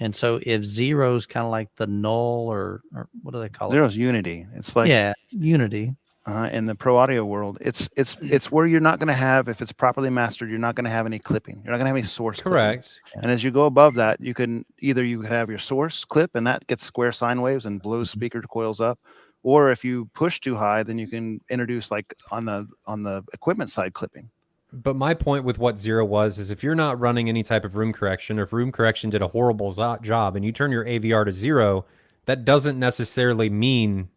And so if 0 is kind of like the null, or what do they call it? 0 is unity. It's like unity. In the pro audio world, it's where you're not going to have, if it's properly mastered, you're not going to have any clipping. You're not going to have any source. Correct. And as you go above that, you can have your source clip, and that gets square sine waves and blows speaker coils up. Or if you push too high, then you can introduce on the equipment side clipping. But my point with what 0 was is if you're not running any type of room correction, or if room correction did a horrible job and you turn your AVR to 0, that doesn't necessarily mean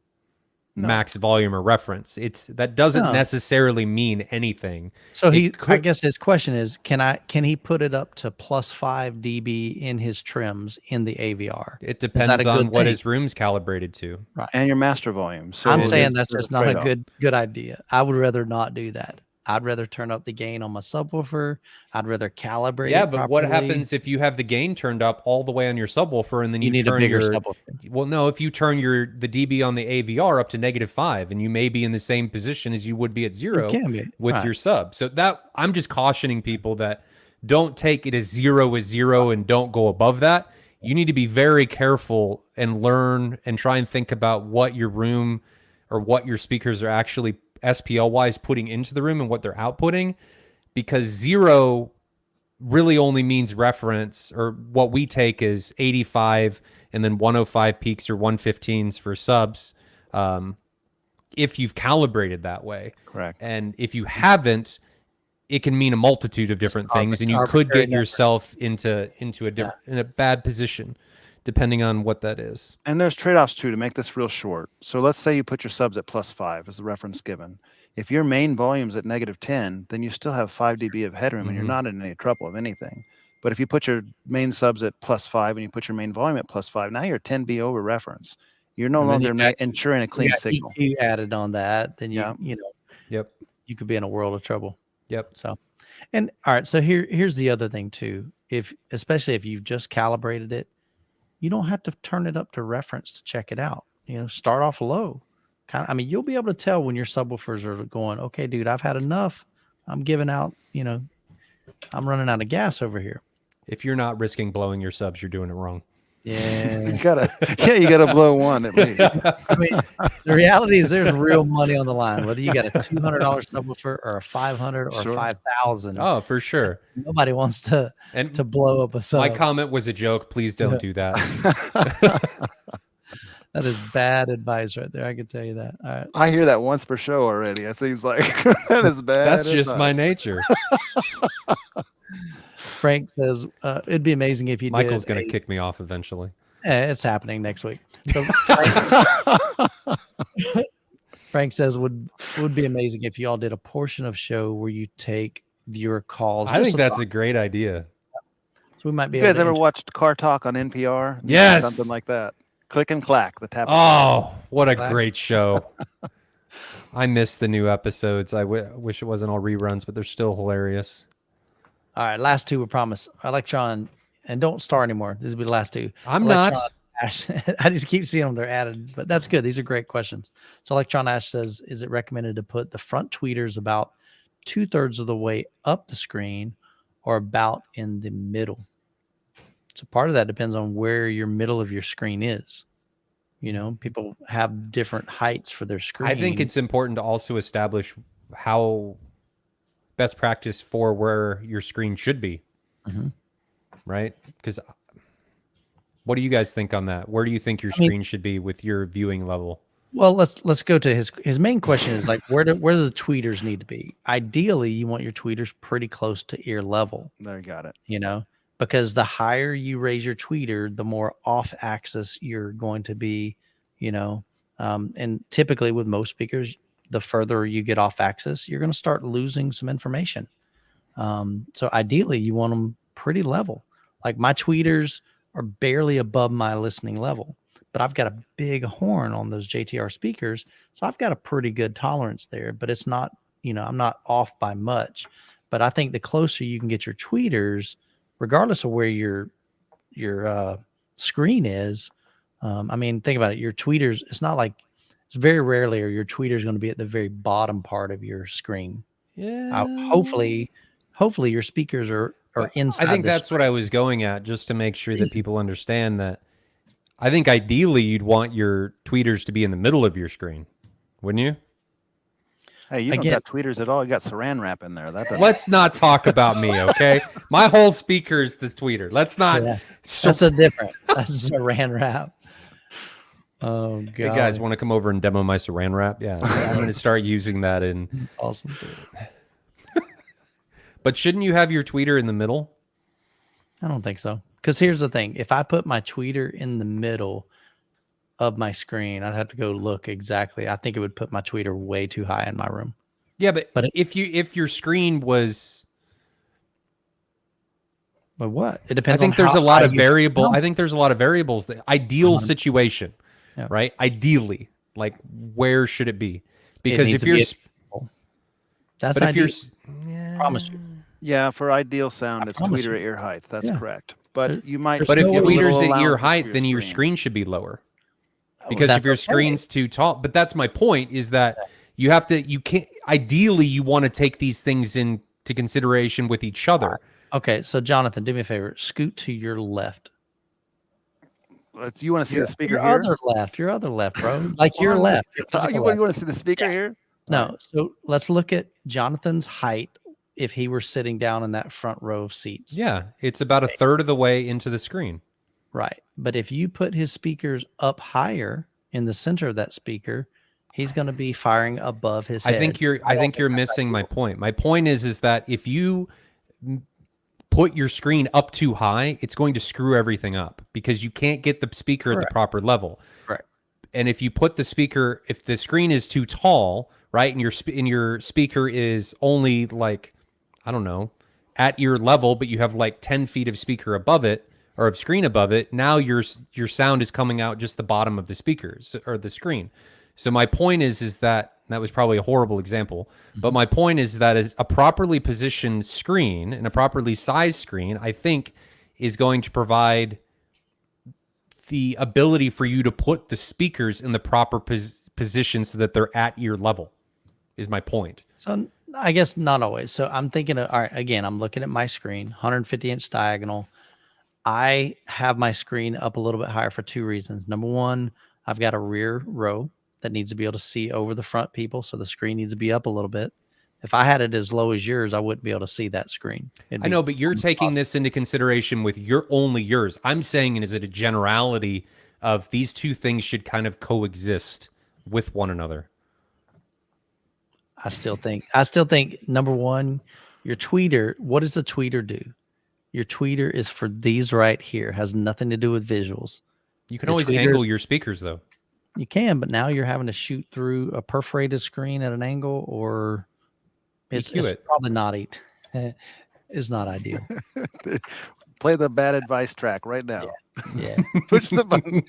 max volume or reference. That doesn't necessarily mean anything. So I guess his question is, can he put it up to +5 dB in his trims in the AVR? It depends on what his room's calibrated to. Right. And your master volume. So I'm saying that's just not a good idea. I would rather not do that. I'd rather turn up the gain on my subwoofer. I'd rather calibrate. Yeah, but what happens if you have the gain turned up all the way on your subwoofer, and then you need turn a bigger subwoofer? Well, no, if you turn the dB on the AVR up to -5, and you may be in the same position as you would be at 0 with your sub. So that I'm just cautioning people that don't take it as 0 and don't go above that. You need to be very careful and learn and try and think about what your room or what your speakers are actually SPL wise putting into the room and what they're outputting, because 0 really only means reference, or what we take is 85 and then 105 peaks or 115s for subs, if you've calibrated that way. Correct. And if you haven't, it can mean a multitude of different things, and you could get yourself into a bad position depending on what that is. And there's trade-offs too, to make this real short. So let's say you put your subs at +5 as the reference given. If your main volume's at -10, then you still have 5 dB of headroom, and you're not in any trouble of anything. But if you put your main subs at +5 and you put your main volume at +5, now you're 10 B over reference. You're no longer ensuring a clean signal. If you added on that, then you could be in a world of trouble. Yep. So, and all right, so here's the other thing too. Especially if you've just calibrated it, you don't have to turn it up to reference to check it out. Start off low. You'll be able to tell when your subwoofers are going, okay, dude, I've had enough. I'm giving out, I'm running out of gas over here. If you're not risking blowing your subs, you're doing it wrong. Yeah. you gotta blow one at least. The reality is there's real money on the line, whether you got a $200 subwoofer or a $500 or $5,000. Oh, for sure. Nobody wants to blow up a sub. My comment was a joke. Please don't do that. That is bad advice right there. I can tell you that. All right. I hear that once per show already. It seems like that is bad. That's just my nature. Frank says it'd be amazing if you Michael's going to kick me off eventually. It's happening next week. So Frank says would be amazing if you all did a portion of show where you take viewer calls. I think that's a great idea. So So we might be You able guys to ever watched Car Talk on NPR? Yes. Something like that. Click and clack, the tap. Oh, what a Clack. great show. I miss the new episodes. I wish it wasn't all reruns, but they're still hilarious. All right, last two we promise. Electron, and don't star anymore. This will be the last two. I'm Electron not. Ash, I just keep seeing them. They're added, but that's good. These are great questions. So Electron Ash says, is it recommended to put the front tweeters about 2/3 of the way up the screen or about in the middle? So part of that depends on where your middle of your screen is. You know, people have different heights for their screen. I think it's important to also establish how best practice for where your screen should be. Mhm. Right? Because what do you guys think on that? Where do you think your screen should be with your viewing level? Well, let's go to his main question is like where do the tweeters need to be? Ideally, you want your tweeters pretty close to ear level. There, you got it. You know, because the higher you raise your tweeter, the more off axis you're going to be. You know, and typically with most speakers, the further you get off axis, you're going to start losing some information. So ideally, you want them pretty level. Like my tweeters are barely above my listening level, but I've got a big horn on those JTR speakers. So I've got a pretty good tolerance there, but it's not, you know, I'm not off by much. But I think the closer you can get your tweeters, regardless of where your screen is, I mean, think about it. Your tweeters, it's not like, it's very rarely are your tweeters going to be at the very bottom part of your screen. Yeah. Hopefully your speakers are inside. I think that's what I was going at, just to make sure that people understand that. I think ideally you'd want your tweeters to be in the middle of your screen, wouldn't you? Hey, you don't got tweeters at all. You got saran wrap in there. Let's not talk about me, okay? My whole speaker is this tweeter. Let's not. Yeah, that's a different. That's saran wrap. Oh god! Hey guys, want to come over and demo my saran wrap? Yeah, I'm going to start using that in. Awesome. But shouldn't you have your tweeter in the middle? I don't think so. Because here's the thing: if I put my tweeter in the middle of my screen, I'd have to go look exactly. I think it would put my tweeter way too high in my room. Yeah, but if your screen was. But what? It depends. I think on there's how a lot high of variable. I think there's a lot of variables. The ideal situation, Yeah. right? Ideally, like where should it be? Because needs if to be you're, that's but if ideal. you're, Promise you. Yeah, for ideal sound, it's promise tweeter you. at ear height. That's Yeah. correct. But you might. there's but if no your way- tweeter's little at ear allowance height, for then your screen. screen should be lower. Well, Because that's if your okay. screen's too tall, but that's my point, is that you have to, you can't, ideally you want to take these things into consideration with each other. Okay, so Jonathan, do me a favor. Scoot to your left. You want to see the speaker Your here? other left, bro. Like your left. Your physical You left. want to see the speaker here? No, so let's look at Jonathan's height if he were sitting down in that front row of seats. Yeah, it's about a third of the way into the screen. Right. But if you put his speakers up higher in the center of that speaker, he's going to be firing above his head. I think you're missing my point. My point is that if you put your screen up too high, it's going to screw everything up because you can't get the speaker at the proper level. Correct. And if you put the speaker, if the screen is too tall, right, and your speaker is only like, I don't know, at ear level, but you have like 10 feet of speaker above it or of screen above it, now your sound is coming out just the bottom of the speakers or the screen. So my point is that was probably a horrible example, but my point is that a properly positioned screen and a properly sized screen, I think, is going to provide the ability for you to put the speakers in the proper position so that they're at ear level, is my point. So I guess not always. So I'm thinking of, all right, again, I'm looking at my screen, 150-inch diagonal. I have my screen up a little bit higher for two reasons. Number one, I've got a rear row that needs to be able to see over the front people. So the screen needs to be up a little bit. If I had it as low as yours, I wouldn't be able to see that screen. I know, but you're taking this into consideration with only yours. I'm saying, is it a generality of these two things should kind of coexist with one another? I still think number one, your tweeter, what does a tweeter do? Your tweeter is for these right here, has nothing to do with visuals. You can always angle your speakers though. You can, but now you're having to shoot through a perforated screen at an angle, or it's probably not it's not ideal. Play the bad advice track right now. Yeah. Push the button.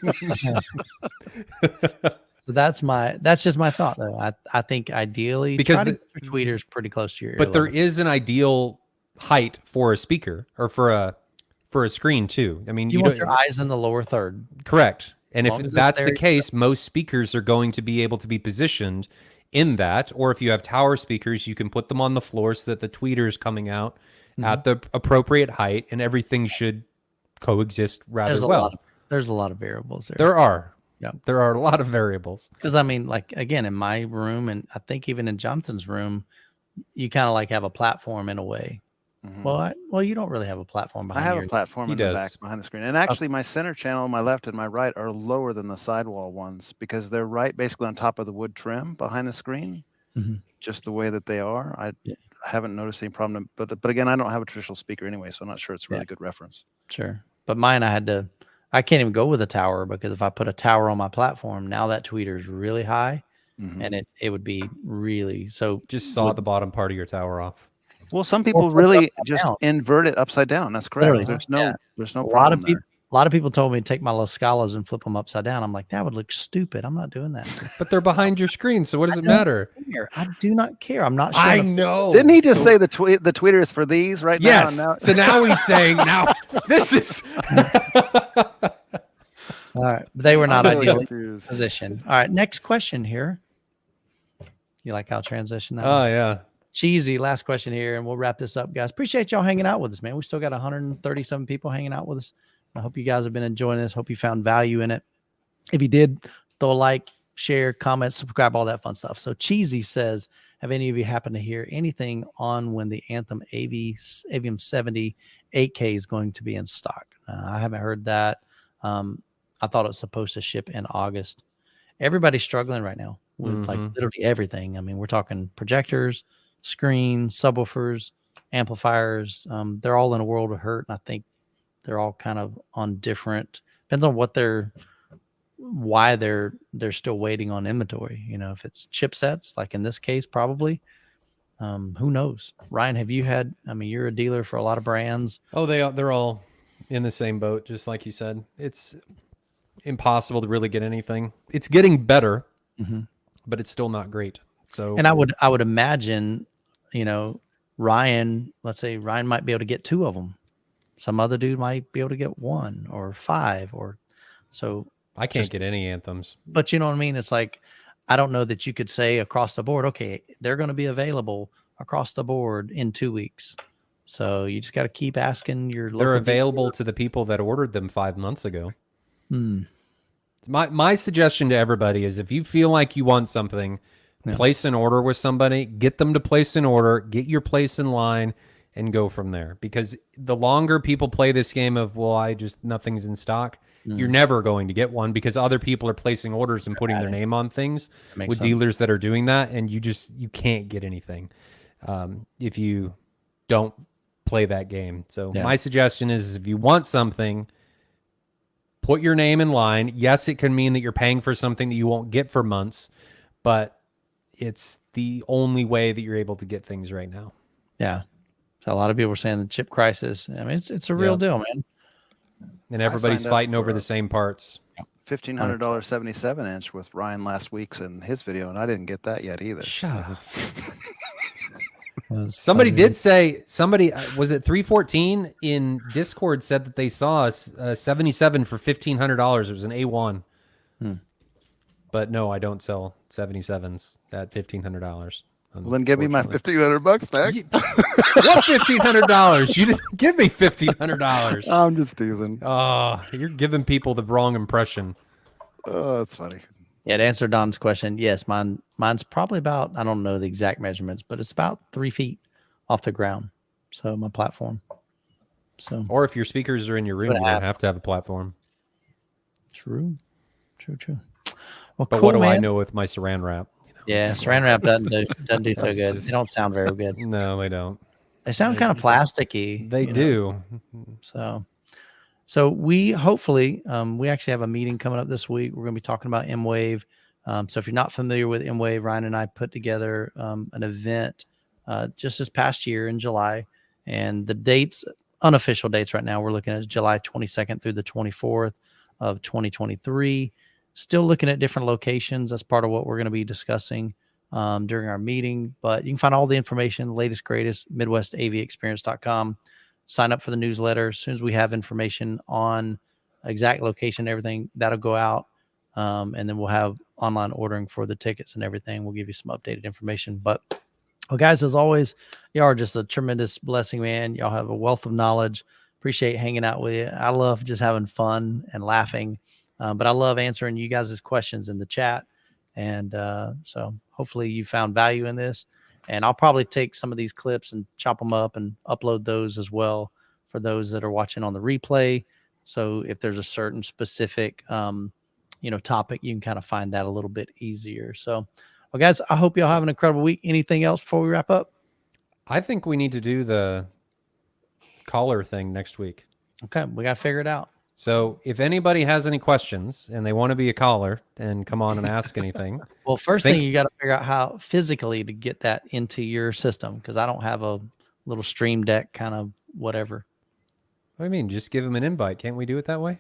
So that's just my thought though. I think ideally Because try to get your tweeters pretty close to your ear but there level. is an ideal height for a speaker or for a screen too. I mean, You want your eyes in the lower third. correct. And if long as it's that's the there, case, most speakers are going to be able to be positioned in that. Or if you have tower speakers, you can put them on the floor so that the tweeter is coming out at the appropriate height, and everything should coexist rather well. There's a lot of variables there. There are. Yeah. There are a lot of variables. Because I mean, like again, in my room, and I think even in Jonathan's room, you kind of like have a platform in a way. Mhm. Well, you don't really have a platform behind I have your a platform He in the does. back behind the screen. And actually, my center channel on my left and my right are lower than the sidewall ones because they're right basically on top of the wood trim behind the screen, Mhm. just the way that they are. I haven't noticed any problem. But again, I don't have a traditional speaker anyway, so I'm not sure it's a really good reference. Sure. But mine, I can't even go with a tower because if I put a tower on my platform, now that tweeter is really high and it would be really so. Just saw the bottom part of your tower off. Well, some people flip really upside just down. invert it upside down. That's correct. Literally, There's no a lot problem of people. there. A lot of people told me to take my La Scalas and flip them upside down. I'm like, that would look stupid. I'm not doing that. But they're behind your screen, so what does it matter? I do not care. I'm not. I showing know. Didn't he just say the tweeter is for these right Yes. now? So now he's saying, now this is. All right. They were not I'm really ideally confused. positioned. All right. Next question here. You like how I transition that? Oh, yeah. Cheesy. Last question here, and we'll wrap this up, guys. Appreciate y'all hanging out with us, man. We still got 137 people hanging out with us. I hope you guys have been enjoying this. Hope you found value in it. If you did, throw a like, share, comment, subscribe, all that fun stuff. So Cheesy says, have any of you happened to hear anything on when the Anthem Avium 70 8K is going to be in stock? I haven't heard that. I thought it was supposed to ship in August. Everybody's struggling right now with like literally everything. I mean, we're talking projectors, screens, subwoofers, amplifiers. They're all in a world of hurt. And I think they're all kind of on different, depends on why they're still waiting on inventory. You know, if it's chipsets, like in this case, probably. Who knows? Ryan, have you had, I mean, you're a dealer for a lot of brands. Oh, they're all in the same boat, just like you said. It's impossible to really get anything. It's getting better, but it's still not great. So, and I would imagine, you know, Ryan, let's say Ryan might be able to get 2 of them. Some other dude might be able to get 1 or 5 or so. I can't get any Anthems. But you know what I mean? It's like, I don't know that you could say across the board, okay, they're going to be available across the board in 2 weeks. So you just got to keep asking your local They're available to the people that ordered them 5 months ago. My suggestion to everybody is if you feel like you want something, place an order with somebody, get them to place an order, get your place in line, and go from there. Because the longer people play this game of, well, nothing's in stock, you're never going to get one because other people are placing orders and putting their name on things with dealers that are doing that, and you can't get anything if you don't play that game. So my suggestion is if you want something, put your name in line. Yes, it can mean that you're paying for something that you won't get for months, but it's the only way that you're able to get things right now. Yeah. So a lot of people are saying the chip crisis. I mean, it's a real deal, man. And everybody's fighting over the same parts. $1,500 77-inch with Ryan last week's in his video, and I didn't get that yet either. Shut up. Somebody did say, was it 314 in Discord said that they saw a 77 for $1,500. It was an A1. But no, I don't sell 77s at $1,500. Well, then give me my $1,500 back. What $1,500? You didn't give me $1,500. I'm just teasing. Oh, you're giving people the wrong impression. Oh, that's funny. Yeah, to answer Don's question, yes, mine's probably about, I don't know the exact measurements, but it's about 3 feet off the ground. So my platform. So, or if your speakers are in your room, you don't have to have a platform. True. Well, but cool, what do man. I know with my saran wrap? Yeah, saran wrap doesn't do so good. They don't sound very good. No, they don't. They sound kind of plasticky. They do. So we hopefully we actually have a meeting coming up this week. We're going to be talking about M-Wave. So if you're not familiar with M-Wave, Ryan and I put together an event just this past year in July, and the dates unofficial dates right now, we're looking at July 22nd through the 24th of 2023. Still looking at different locations. That's part of what we're going to be discussing during our meeting. But you can find all the information, latest, greatest, MidwestAVExperience.com. Sign up for the newsletter. As soon as we have information on exact location, everything, that'll go out. And then we'll have online ordering for the tickets and everything. We'll give you some updated information. But, well, guys, as always, y'all are just a tremendous blessing, man. Y'all have a wealth of knowledge. Appreciate hanging out with you. I love just having fun and laughing. But I love answering you guys' questions in the chat. And so hopefully you found value in this. And I'll probably take some of these clips and chop them up and upload those as well for those that are watching on the replay. So if there's a certain specific, topic, you can kind of find that a little bit easier. So, well, guys, I hope y'all have an incredible week. Anything else before we wrap up? I think we need to do the caller thing next week. Okay, we got to figure it out. So if anybody has any questions and they want to be a caller and come on and ask anything. Well, first thing you got to figure out how physically to get that into your system, because I don't have a little Stream Deck kind of whatever. What do you mean? Just give them an invite. Can't we do it that way?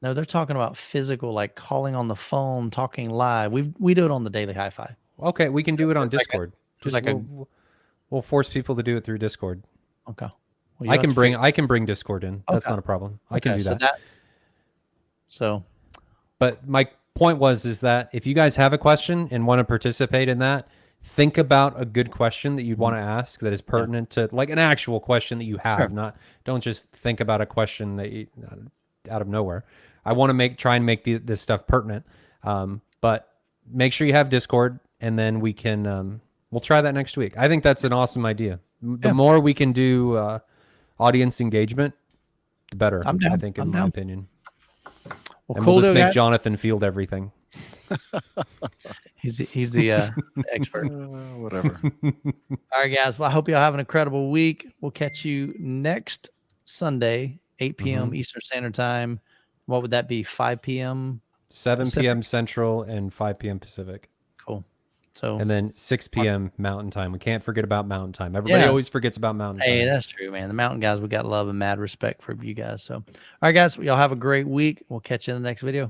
No, they're talking about physical, like calling on the phone, talking live. We do it on the Daily Hi-Fi. Okay, we can do it on Discord. We'll force people to do it through Discord. Okay. Well, I can bring Discord in. That's not a problem. I can do that. But my point is that if you guys have a question and want to participate in that, think about a good question that you'd want to ask that is pertinent to, like, an actual question that you have. Don't just think about a question that you, out of nowhere. I want to try and make this stuff pertinent. But make sure you have Discord, and then we can we'll try that next week. I think that's an awesome idea. The more we can do audience engagement, the better. I'm down. I think, in my opinion. Well, and cool, we'll just make guys. Jonathan field everything. He's the expert. Whatever. All right, guys. Well, I hope y'all have an incredible week. We'll catch you next Sunday, 8 p.m. Eastern Standard Time. What would that be? 5 p.m. 7 Pacific? p.m. Central and 5 p.m. Pacific. Cool. So, and then 6 p.m. Mountain Time. We can't forget about Mountain Time. Everybody always forgets about Mountain Time. Hey, that's true, man. The Mountain guys, we got love and mad respect for you guys. So, all right, guys, y'all have a great week. We'll catch you in the next video.